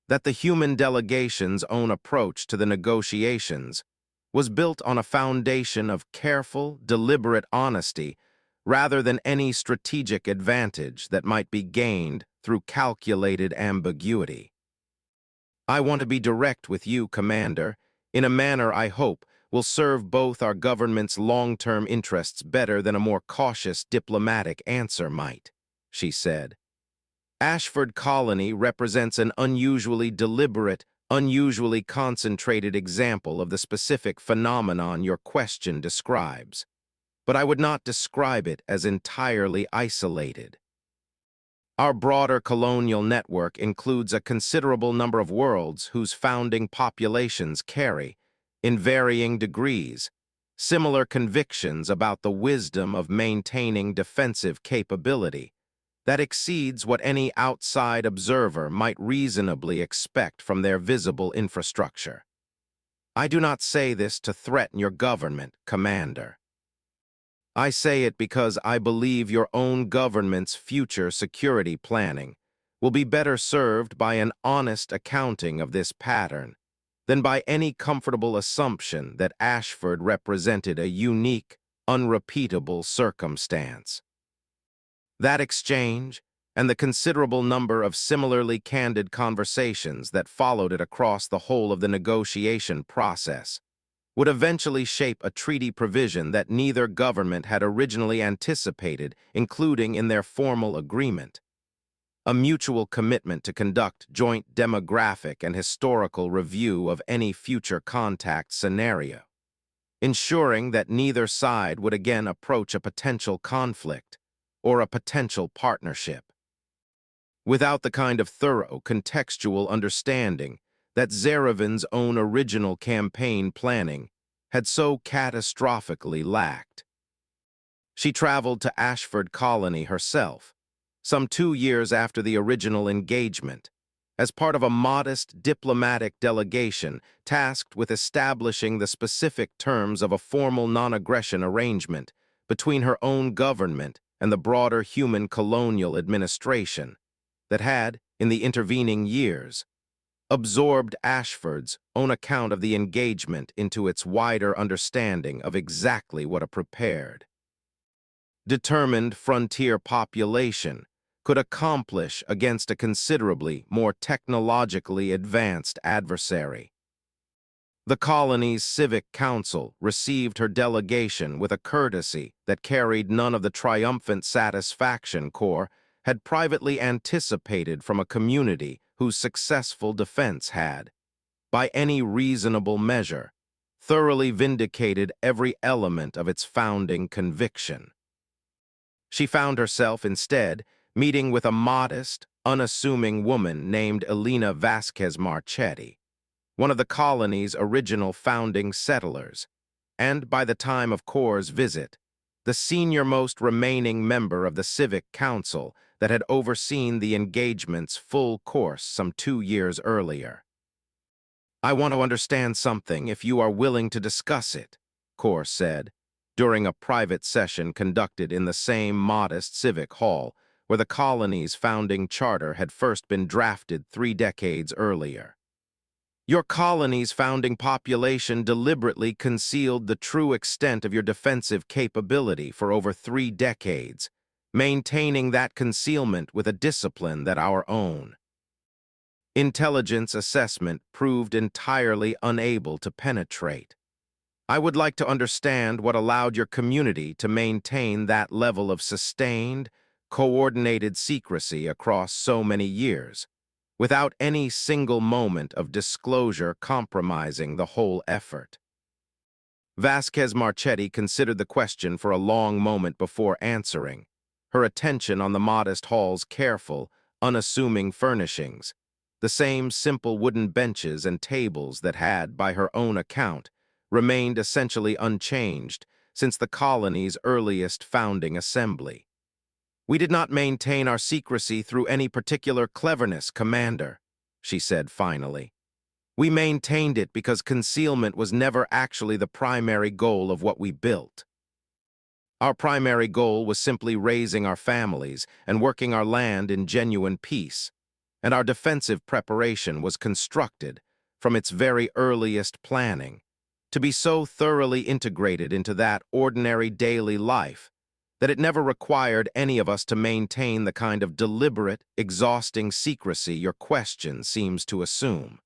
that the human delegation's own approach to the negotiations was built on a foundation of careful, deliberate honesty rather than any strategic advantage that might be gained through calculated ambiguity. "I want to be direct with you, Commander, in a manner I hope will serve both our government's long-term interests better than a more cautious diplomatic answer might," she said. "Ashford Colony represents an unusually deliberate, unusually concentrated example of the specific phenomenon your question describes, but I would not describe it as entirely isolated. Our broader colonial network includes a considerable number of worlds whose founding populations carry, in varying degrees, similar convictions about the wisdom of maintaining defensive capability that exceeds what any outside observer might reasonably expect from their visible infrastructure. I do not say this to threaten your government, Commander. I say it because I believe your own government's future security planning will be better served by an honest accounting of this pattern than by any comfortable assumption that Ashford represented a unique, unrepeatable circumstance. That exchange, and the considerable number of similarly candid conversations that followed it across the whole of the negotiation process, would eventually shape a treaty provision that neither government had originally anticipated, including in their formal agreement. A mutual commitment to conduct joint demographic and historical review of any future contact scenario, ensuring that neither side would again approach a potential conflict or a potential partnership without the kind of thorough contextual understanding that Zeravin's own original campaign planning had so catastrophically lacked. She traveled to Ashford Colony herself, some 2 years after the original engagement, as part of a modest diplomatic delegation tasked with establishing the specific terms of a formal non-aggression arrangement between her own government and the broader human colonial administration that had, in the intervening years, absorbed Ashford's own account of the engagement into its wider understanding of exactly what a prepared, determined frontier population could accomplish against a considerably more technologically advanced adversary. The colony's civic council received her delegation with a courtesy that carried none of the triumphant satisfaction Corps had privately anticipated from a community whose successful defense had, by any reasonable measure, thoroughly vindicated every element of its founding conviction. She found herself, instead, meeting with a modest, unassuming woman named Elena Vasquez Marchetti, one of the colony's original founding settlers, and by the time of Corps' visit, the senior-most remaining member of the Civic Council that had overseen the engagement's full course some 2 years earlier. "I want to understand something if you are willing to discuss it," Corps said, during a private session conducted in the same modest civic hall where the colony's founding charter had first been drafted 3 decades earlier. "Your colony's founding population deliberately concealed the true extent of your defensive capability for over 3 decades, maintaining that concealment with a discipline that our own intelligence assessment proved entirely unable to penetrate. I would like to understand what allowed your community to maintain that level of sustained, coordinated secrecy across so many years, without any single moment of disclosure compromising the whole effort." Vasquez Marchetti considered the question for a long moment before answering, her attention on the modest hall's careful, unassuming furnishings, the same simple wooden benches and tables that had, by her own account, remained essentially unchanged since the colony's earliest founding assembly. "We did not maintain our secrecy through any particular cleverness, Commander," she said finally. "We maintained it because concealment was never actually the primary goal of what we built. Our primary goal was simply raising our families and working our land in genuine peace, and our defensive preparation was constructed, from its very earliest planning, to be so thoroughly integrated into that ordinary daily life that it never required any of us to maintain the kind of deliberate, exhausting secrecy your question seems to assume.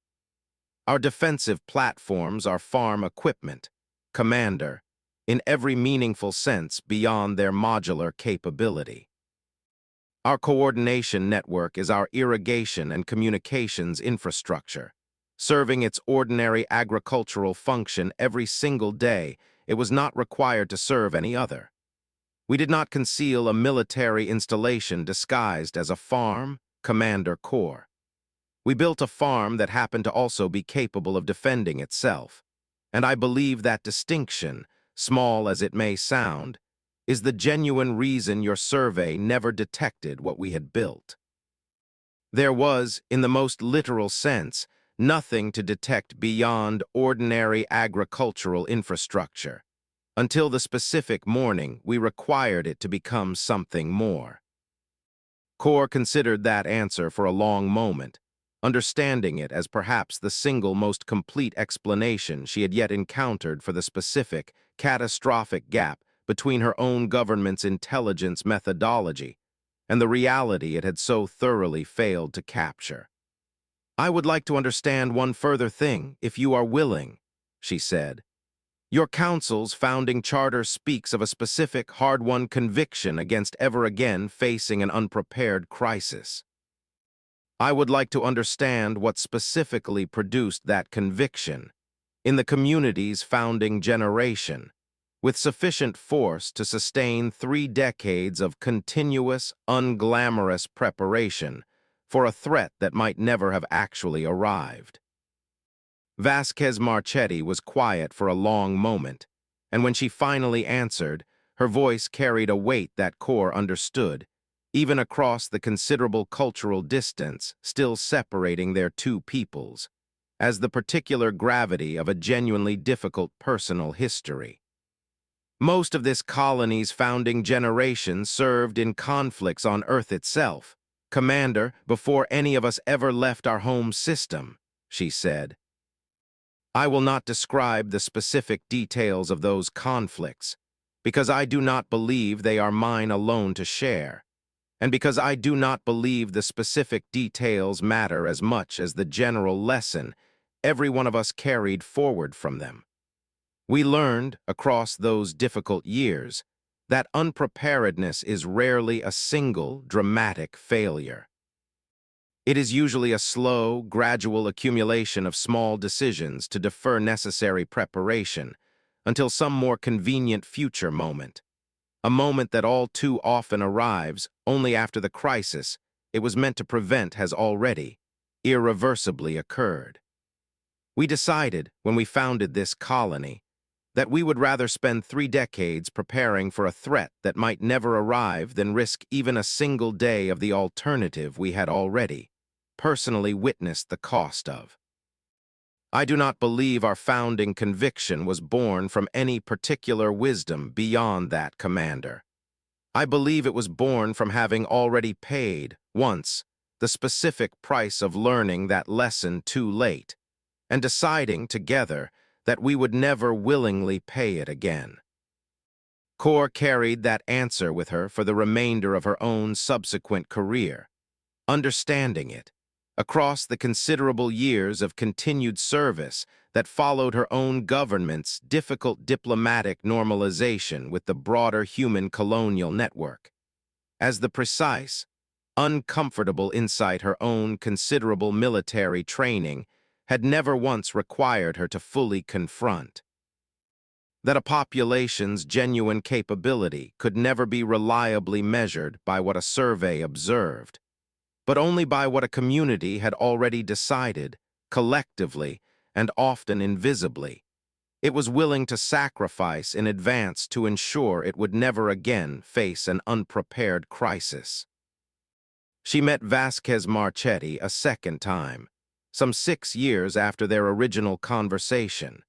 Our defensive platforms are farm equipment, Commander, in every meaningful sense beyond their modular capability. Our coordination network is our irrigation and communications infrastructure. Serving its ordinary agricultural function every single day, it was not required to serve any other. We did not conceal a military installation disguised as a farm, Commander Corps. We built a farm that happened to also be capable of defending itself, and I believe that distinction, small as it may sound, is the genuine reason your survey never detected what we had built. There was, in the most literal sense, nothing to detect beyond ordinary agricultural infrastructure, until the specific morning we required it to become something more." Corps considered that answer for a long moment, understanding it as perhaps the single most complete explanation she had yet encountered for the specific, catastrophic gap between her own government's intelligence methodology and the reality it had so thoroughly failed to capture. "I would like to understand one further thing, if you are willing," she said. "Your council's founding charter speaks of a specific, hard-won conviction against ever again facing an unprepared crisis. I would like to understand what specifically produced that conviction in the community's founding generation, with sufficient force to sustain 3 decades of continuous, unglamorous preparation for a threat that might never have actually arrived." Vasquez Marchetti was quiet for a long moment, and when she finally answered, her voice carried a weight that Corps understood, even across the considerable cultural distance still separating their two peoples, as the particular gravity of a genuinely difficult personal history. "Most of this colony's founding generation served in conflicts on Earth itself, Commander, before any of us ever left our home system. she said. I will not describe the specific details of those conflicts, because I do not believe they are mine alone to share, and because I do not believe the specific details matter as much as the general lesson every one of us carried forward from them. We learned, across those difficult years, that unpreparedness is rarely a single, dramatic failure. It is usually a slow, gradual accumulation of small decisions to defer necessary preparation until some more convenient future moment, a moment that all too often arrives only after the crisis it was meant to prevent has already, irreversibly occurred. We decided, when we founded this colony, that we would rather spend 3 decades preparing for a threat that might never arrive than risk even a single day of the alternative we had already personally witnessed the cost of. I do not believe our founding conviction was born from any particular wisdom beyond that, Commander. I believe it was born from having already paid, once, the specific price of learning that lesson too late, and deciding together that we would never willingly pay it again. Kor carried that answer with her for the remainder of her own subsequent career, understanding it, across the considerable years of continued service that followed her own government's difficult diplomatic normalization with the broader human colonial network, as the precise, uncomfortable insight her own considerable military training had never once required her to fully confront. That a population's genuine capability could never be reliably measured by what a survey observed, but only by what a community had already decided, collectively and often invisibly, it was willing to sacrifice in advance to ensure it would never again face an unprepared crisis. She met Vasquez Marchetti a second time, some 6 years after their original conversation,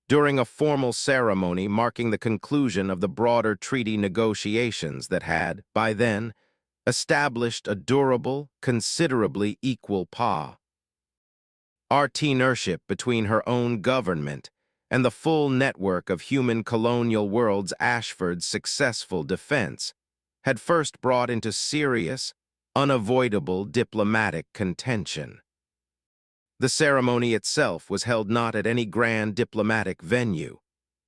during a formal ceremony marking the conclusion of the broader treaty negotiations that had, by then, established a durable, considerably equal partnership between her own government and the full network of human colonial worlds. Ashford's successful defense had first brought into serious, unavoidable diplomatic contention. The ceremony itself was held not at any grand diplomatic venue,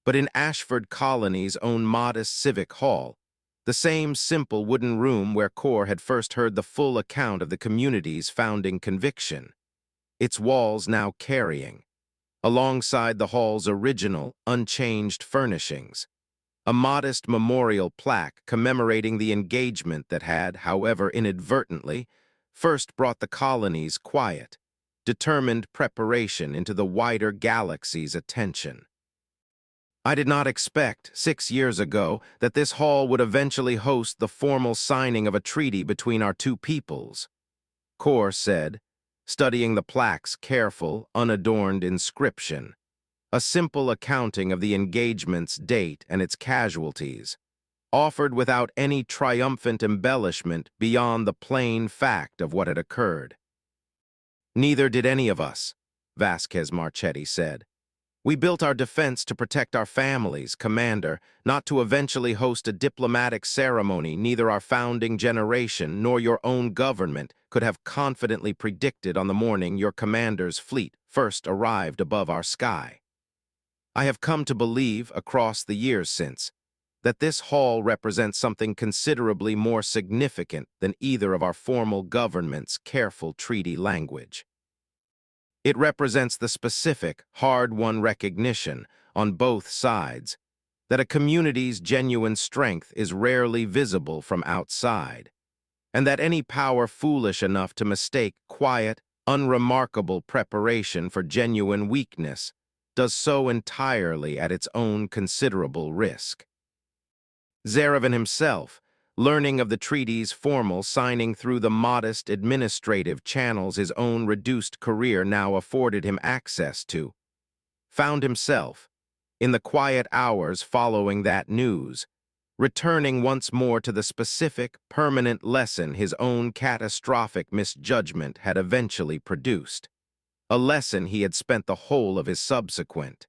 but in Ashford Colony's own modest civic hall, the same simple wooden room where Kor had first heard the full account of the community's founding conviction, its walls now carrying, alongside the hall's original, unchanged furnishings, a modest memorial plaque commemorating the engagement that had, however inadvertently, first brought the colony's quiet, determined preparation into the wider galaxy's attention. I did not expect, 6 years ago, that this hall would eventually host the formal signing of a treaty between our two peoples, Kor said, studying the plaque's careful, unadorned inscription, a simple accounting of the engagement's date and its casualties, offered without any triumphant embellishment beyond the plain fact of what had occurred. Neither did any of us, Vasquez Marchetti said. We built our defense to protect our families, Commander, not to eventually host a diplomatic ceremony neither our founding generation nor your own government could have confidently predicted on the morning your commander's fleet first arrived above our sky. I have come to believe, across the years since, that this hall represents something considerably more significant than either of our formal government's careful treaty language. It represents the specific, hard-won recognition, on both sides, that a community's genuine strength is rarely visible from outside, and that any power foolish enough to mistake quiet, unremarkable preparation for genuine weakness does so entirely at its own considerable risk. Zarevan himself, learning of the treaty's formal signing through the modest administrative channels his own reduced career now afforded him access to, found himself, in the quiet hours following that news, returning once more to the specific, permanent lesson his own catastrophic misjudgment had eventually produced, a lesson he had spent the whole of his subsequent,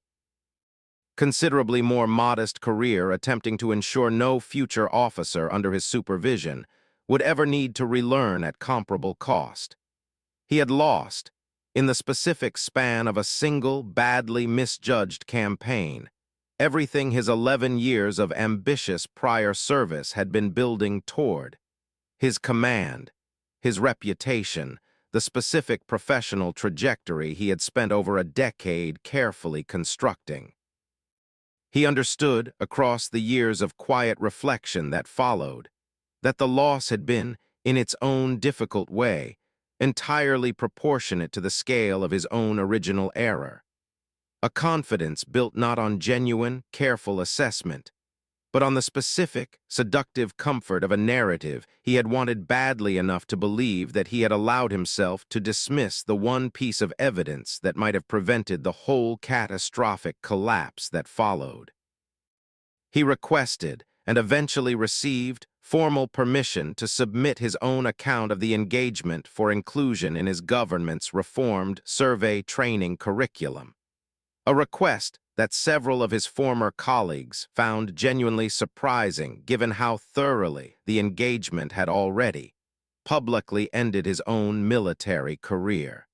considerably more modest career attempting to ensure no future officer under his supervision would ever need to relearn at comparable cost. He had lost, in the specific span of a single, badly misjudged campaign, everything his 11 years of ambitious prior service had been building toward: his command, his reputation, the specific professional trajectory he had spent over a decade carefully constructing. He understood, across the years of quiet reflection that followed, that the loss had been, in its own difficult way, entirely proportionate to the scale of his own original error. A confidence built not on genuine, careful assessment, but on the specific, seductive comfort of a narrative he had wanted badly enough to believe that he had allowed himself to dismiss the one piece of evidence that might have prevented the whole catastrophic collapse that followed. He requested, and eventually received, formal permission to submit his own account of the engagement for inclusion in his government's reformed survey training curriculum. A request that several of his former colleagues found genuinely surprising given how thoroughly the engagement had already publicly ended his own military career.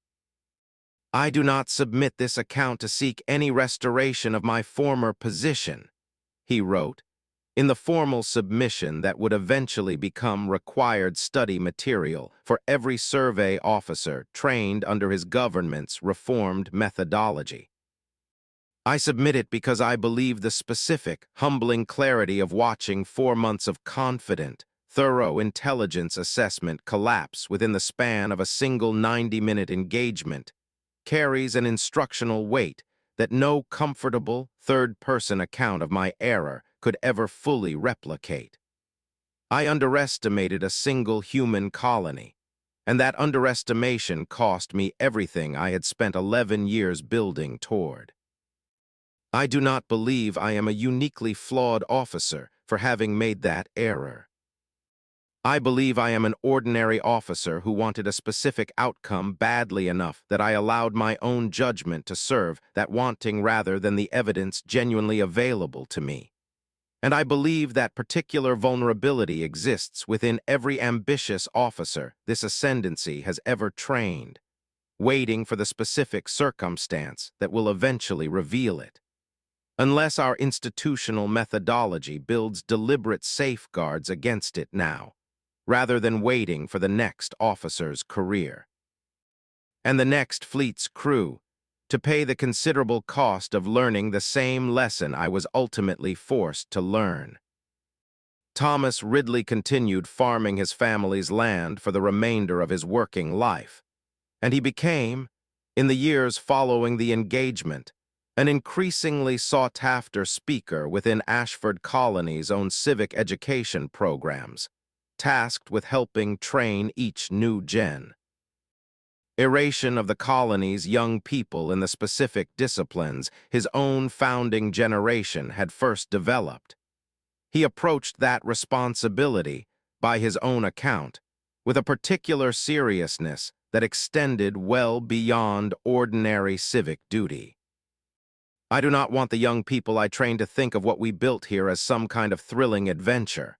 "I do not submit this account to seek any restoration of my former position," he wrote, in the formal submission that would eventually become required study material for every survey officer trained under his government's reformed methodology. "I submit it because I believe the specific, humbling clarity of watching 4 months of confident, thorough intelligence assessment collapse within the span of a single 90-minute engagement carries an instructional weight that no comfortable, third-person account of my error could ever fully replicate. I underestimated a single human colony, and that underestimation cost me everything I had spent 11 years building toward. I do not believe I am a uniquely flawed officer for having made that error. I believe I am an ordinary officer who wanted a specific outcome badly enough that I allowed my own judgment to serve that wanting rather than the evidence genuinely available to me. And I believe that particular vulnerability exists within every ambitious officer this ascendancy has ever trained, waiting for the specific circumstance that will eventually reveal it. Unless our institutional methodology builds deliberate safeguards against it now, rather than waiting for the next officer's career and the next fleet's crew to pay the considerable cost of learning the same lesson I was ultimately forced to learn. Thomas Ridley continued farming his family's land for the remainder of his working life, and he became, in the years following the engagement, an increasingly sought-after speaker within Ashford Colony's own civic education programs, tasked with helping train each new gen. Narration of the colony's young people in the specific disciplines his own founding generation had first developed. He approached that responsibility, by his own account, with a particular seriousness that extended well beyond ordinary civic duty. "I do not want the young people I train to think of what we built here as some kind of thrilling adventure,"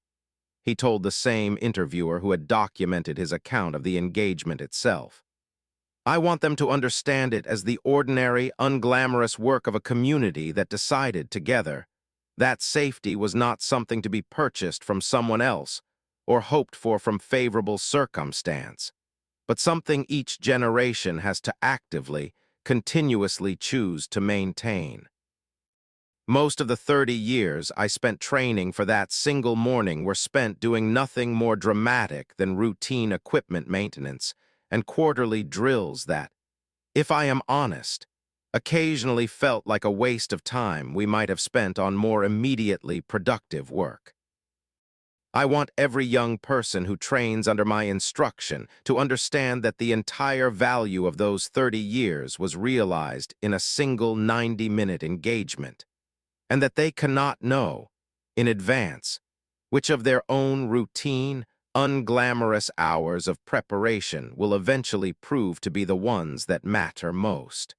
he told the same interviewer who had documented his account of the engagement itself. "I want them to understand it as the ordinary, unglamorous work of a community that decided together that safety was not something to be purchased from someone else or hoped for from favorable circumstance, but something each generation has to actively, continuously choose to maintain. Most of the 30 years I spent training for that single morning were spent doing nothing more dramatic than routine equipment maintenance and quarterly drills that, if I am honest, occasionally felt like a waste of time we might have spent on more immediately productive work. I want every young person who trains under my instruction to understand that the entire value of those 30 years was realized in a single 90-minute engagement, and that they cannot know, in advance, which of their own routine, unglamorous hours of preparation will eventually prove to be the ones that matter most.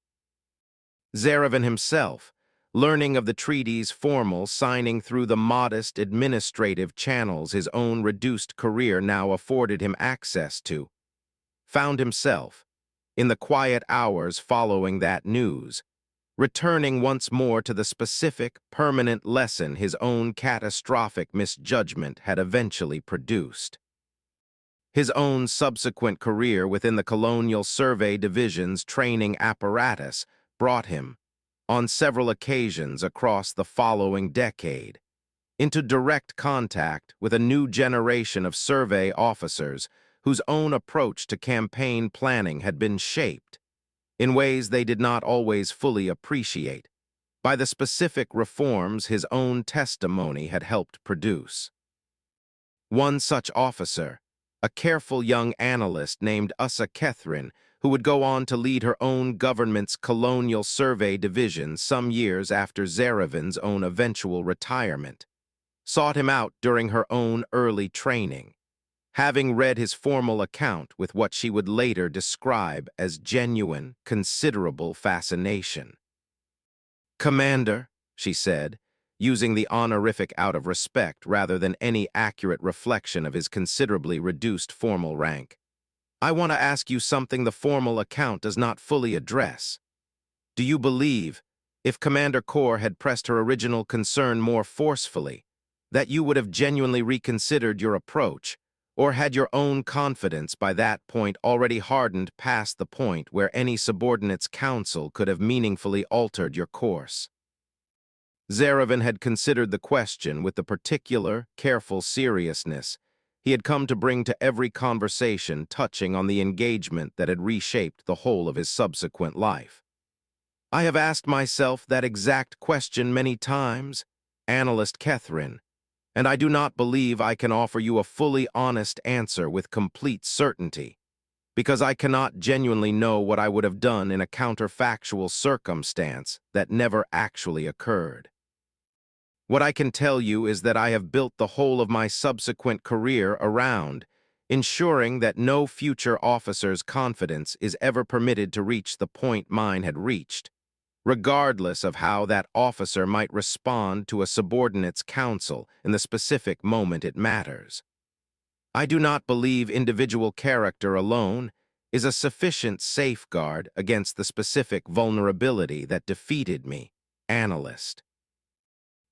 Zeravan himself, learning of the treaty's formal signing through the modest administrative channels his own reduced career now afforded him access to, found himself, in the quiet hours following that news, returning once more to the specific, permanent lesson his own catastrophic misjudgment had eventually produced. His own subsequent career within the Colonial Survey Division's training apparatus brought him, on several occasions across the following decade, into direct contact with a new generation of survey officers whose own approach to campaign planning had been shaped, in ways they did not always fully appreciate, by the specific reforms his own testimony had helped produce. One such officer, a careful young analyst named Ussa Kethrin, who would go on to lead her own government's Colonial Survey Division some years after Zeravan's own eventual retirement, sought him out during her own early training, having read his formal account with what she would later describe as genuine, considerable fascination. "Commander," she said, using the honorific out of respect rather than any accurate reflection of his considerably reduced formal rank, "I want to ask you something the formal account does not fully address. Do you believe, if Commander Kor had pressed her original concern more forcefully, that you would have genuinely reconsidered your approach, or had your own confidence by that point already hardened past the point where any subordinate's counsel could have meaningfully altered your course?" Zeravan had considered the question with the particular, careful seriousness he had come to bring to every conversation touching on the engagement that had reshaped the whole of his subsequent life. "I have asked myself that exact question many times, Analyst Kethrin, and I do not believe I can offer you a fully honest answer with complete certainty, because I cannot genuinely know what I would have done in a counterfactual circumstance that never actually occurred. What I can tell you is that I have built the whole of my subsequent career around ensuring that no future officer's confidence is ever permitted to reach the point mine had reached, regardless of how that officer might respond to a subordinate's counsel in the specific moment it matters. I do not believe individual character alone is a sufficient safeguard against the specific vulnerability that defeated me, analyst.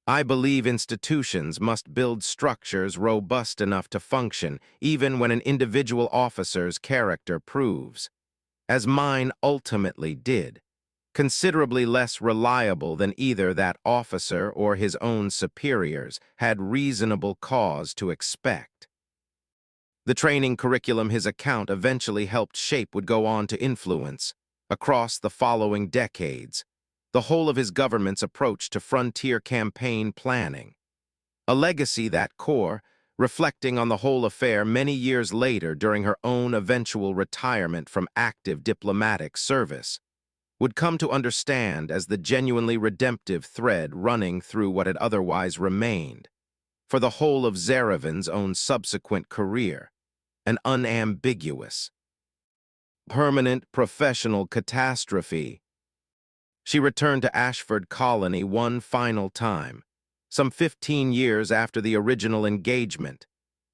I believe institutions must build structures robust enough to function even when an individual officer's character proves, as mine ultimately did, considerably less reliable than either that officer or his own superiors had reasonable cause to expect. The training curriculum his account eventually helped shape would go on to influence, across the following decades, the whole of his government's approach to frontier campaign planning, a legacy that Kor, reflecting on the whole affair many years later during her own eventual retirement from active diplomatic service, would come to understand as the genuinely redemptive thread running through what had otherwise remained, for the whole of Zeravan's own subsequent career, an unambiguous, permanent professional catastrophe. She returned to Ashford Colony one final time, some 15 years after the original engagement,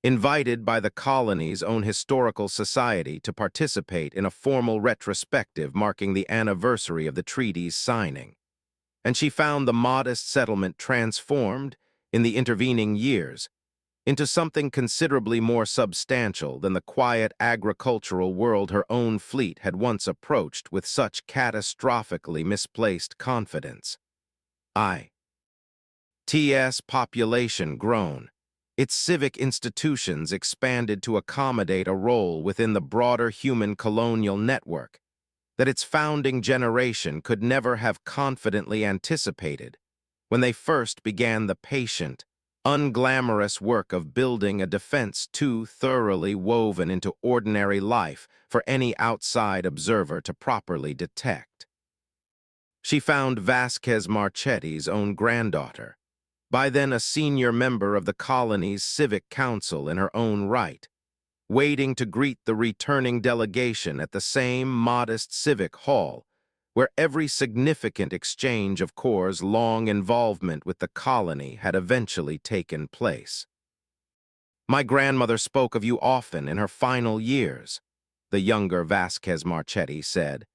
invited by the colony's own historical society to participate in a formal retrospective marking the anniversary of the treaty's signing. And she found the modest settlement transformed, in the intervening years, into something considerably more substantial than the quiet agricultural world her own fleet had once approached with such catastrophically misplaced confidence. IT's population grown, its civic institutions expanded to accommodate a role within the broader human colonial network that its founding generation could never have confidently anticipated when they first began the patient, unglamorous work of building a defense too thoroughly woven into ordinary life for any outside observer to properly detect. She found Vasquez Marchetti's own granddaughter, by then a senior member of the colony's civic council in her own right, waiting to greet the returning delegation at the same modest civic hall, where every significant exchange of Core's long involvement with the colony had eventually taken place. "My grandmother spoke of you often in her final years," the younger Vasquez Marchetti said,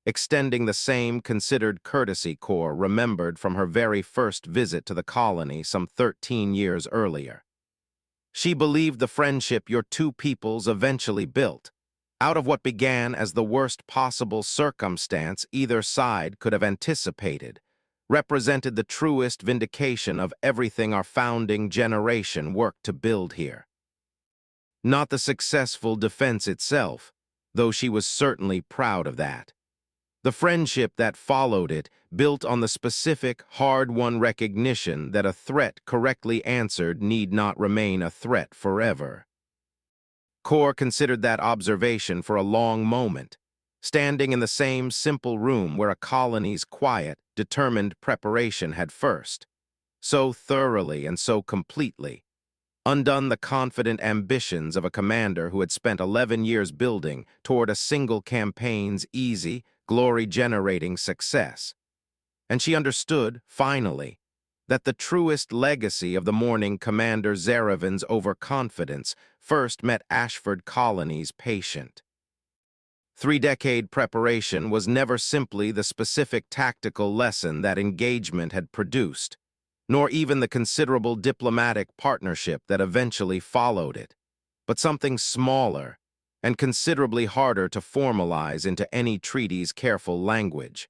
extending the same considered courtesy Core remembered from her very first visit to the colony some 13 years earlier. "She believed the friendship your two peoples eventually built, out of what began as the worst possible circumstance either side could have anticipated, represented the truest vindication of everything our founding generation worked to build here. Not the successful defense itself, though she was certainly proud of that. The friendship that followed it, built on the specific, hard-won recognition that a threat correctly answered need not remain a threat forever." Core considered that observation for a long moment, standing in the same simple room where a colony's quiet, determined preparation had first, so thoroughly and so completely, undone the confident ambitions of a commander who had spent 11 years building toward a single campaign's easy, glory-generating success. And she understood, finally, that the truest legacy of the morning Commander Zeravin's overconfidence first met Ashford Colony's patient. Three-decade preparation was never simply the specific tactical lesson that engagement had produced, nor even the considerable diplomatic partnership that eventually followed it, but something smaller and considerably harder to formalize into any treaty's careful language.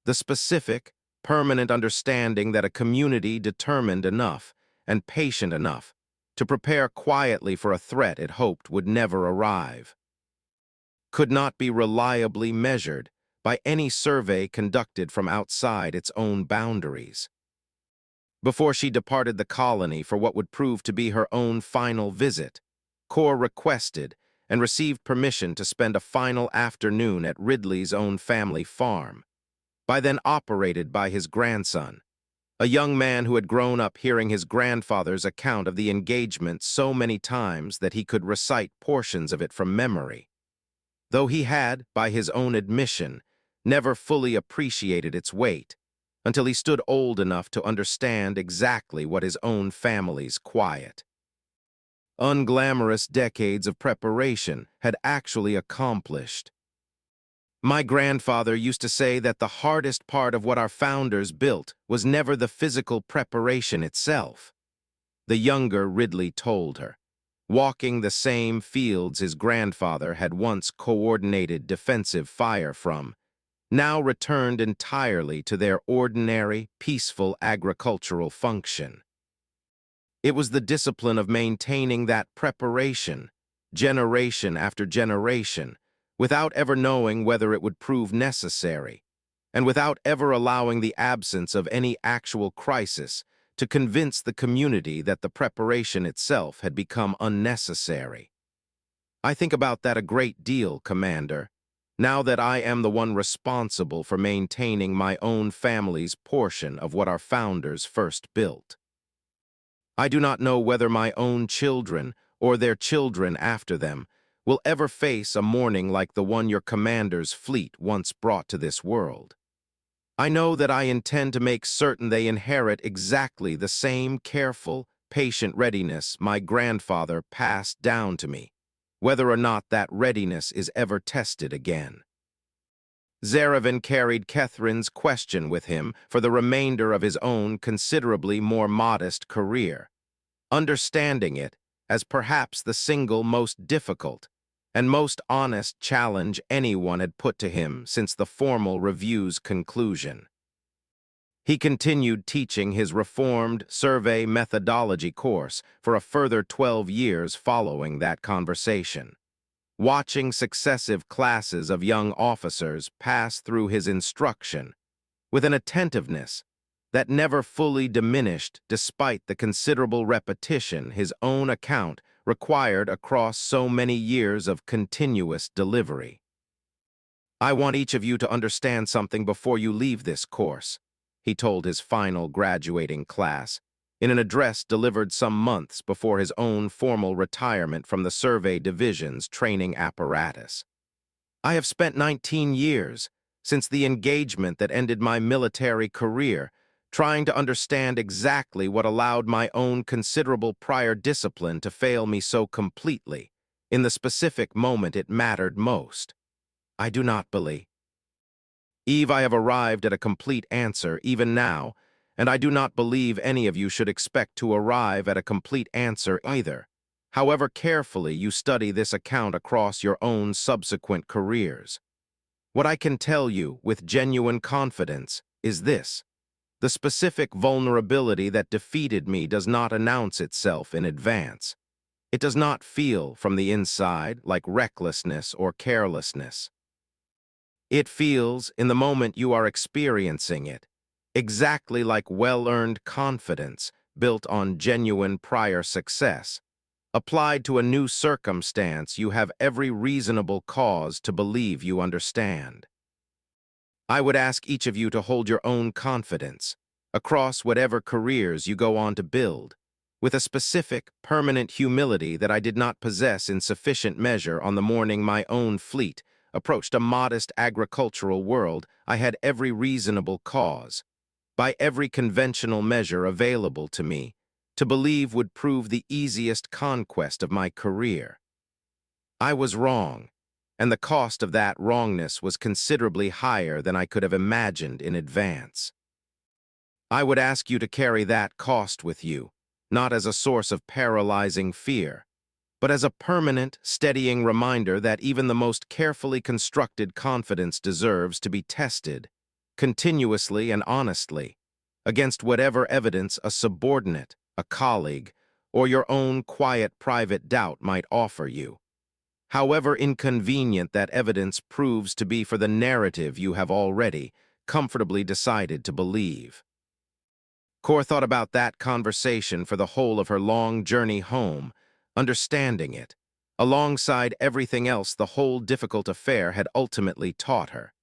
The specific, permanent understanding that a community determined enough and patient enough to prepare quietly for a threat it hoped would never arrive could not be reliably measured by any survey conducted from outside its own boundaries. Before she departed the colony for what would prove to be her own final visit, Core requested and received permission to spend a final afternoon at Ridley's own family farm, by then operated by his grandson, a young man who had grown up hearing his grandfather's account of the engagement so many times that he could recite portions of it from memory, though he had, by his own admission, never fully appreciated its weight, until he stood old enough to understand exactly what his own family's quiet, unglamorous decades of preparation had actually accomplished. "My grandfather used to say that the hardest part of what our founders built was never the physical preparation itself," the younger Ridley told her, walking the same fields his grandfather had once coordinated defensive fire from, now returned entirely to their ordinary, peaceful agricultural function. It was the discipline of maintaining that preparation, generation after generation, without ever knowing whether it would prove necessary, and without ever allowing the absence of any actual crisis to convince the community that the preparation itself had become unnecessary. "I think about that a great deal, Commander, now that I am the one responsible for maintaining my own family's portion of what our founders first built. I do not know whether my own children, or their children after them, will ever face a morning like the one your commander's fleet once brought to this world. I know that I intend to make certain they inherit exactly the same careful, patient readiness my grandfather passed down to me, whether or not that readiness is ever tested again." Zaravin carried Catherine's question with him for the remainder of his own considerably more modest career, understanding it as perhaps the single most difficult and most honest challenge anyone had put to him since the formal review's conclusion. He continued teaching his reformed survey methodology course for a further 12 years following that conversation, watching successive classes of young officers pass through his instruction with an attentiveness that never fully diminished despite the considerable repetition his own account required across so many years of continuous delivery. "I want each of you to understand something before you leave this course," he told his final graduating class, in an address delivered some months before his own formal retirement from the Survey Division's training apparatus. I have spent 19 years, since the engagement that ended my military career, trying to understand exactly what allowed my own considerable prior discipline to fail me so completely, in the specific moment it mattered most. I do not believe. I have arrived at a complete answer even now, and I do not believe any of you should expect to arrive at a complete answer either, however carefully you study this account across your own subsequent careers. What I can tell you with genuine confidence is this: the specific vulnerability that defeated me does not announce itself in advance. It does not feel from the inside like recklessness or carelessness. It feels, in the moment you are experiencing it, exactly like well-earned confidence built on genuine prior success. Applied to a new circumstance, you have every reasonable cause to believe you understand. I would ask each of you to hold your own confidence across whatever careers you go on to build, with a specific, permanent humility that I did not possess in sufficient measure on the morning my own fleet approached a modest agricultural world. I had every reasonable cause, by every conventional measure available to me, to believe would prove the easiest conquest of my career. I was wrong, and the cost of that wrongness was considerably higher than I could have imagined in advance. I would ask you to carry that cost with you, not as a source of paralyzing fear, but as a permanent, steadying reminder that even the most carefully constructed confidence deserves to be tested, continuously and honestly, against whatever evidence a subordinate, a colleague, or your own quiet private doubt might offer you, however inconvenient that evidence proves to be for the narrative you have already comfortably decided to believe. Cor thought about that conversation for the whole of her long journey home, understanding it, alongside everything else the whole difficult affair had ultimately taught her,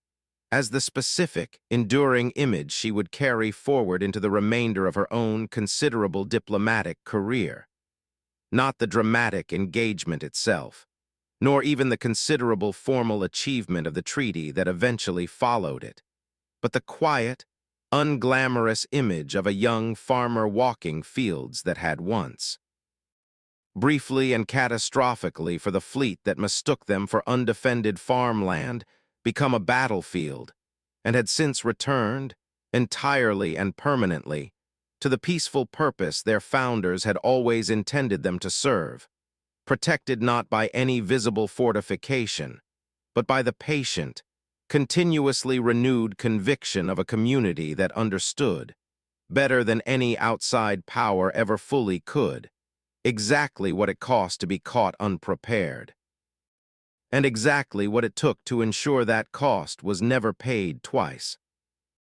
as the specific, enduring image she would carry forward into the remainder of her own considerable diplomatic career. Not the dramatic engagement itself, nor even the considerable formal achievement of the treaty that eventually followed it, but the quiet, unglamorous image of a young farmer walking fields that had once, briefly and catastrophically for the fleet that mistook them for undefended farmland, become a battlefield, and had since returned, entirely and permanently, to the peaceful purpose their founders had always intended them to serve, protected not by any visible fortification, but by the patient, continuously renewed conviction of a community that understood, better than any outside power ever fully could, exactly what it cost to be caught unprepared, and exactly what it took to ensure that cost was never paid twice.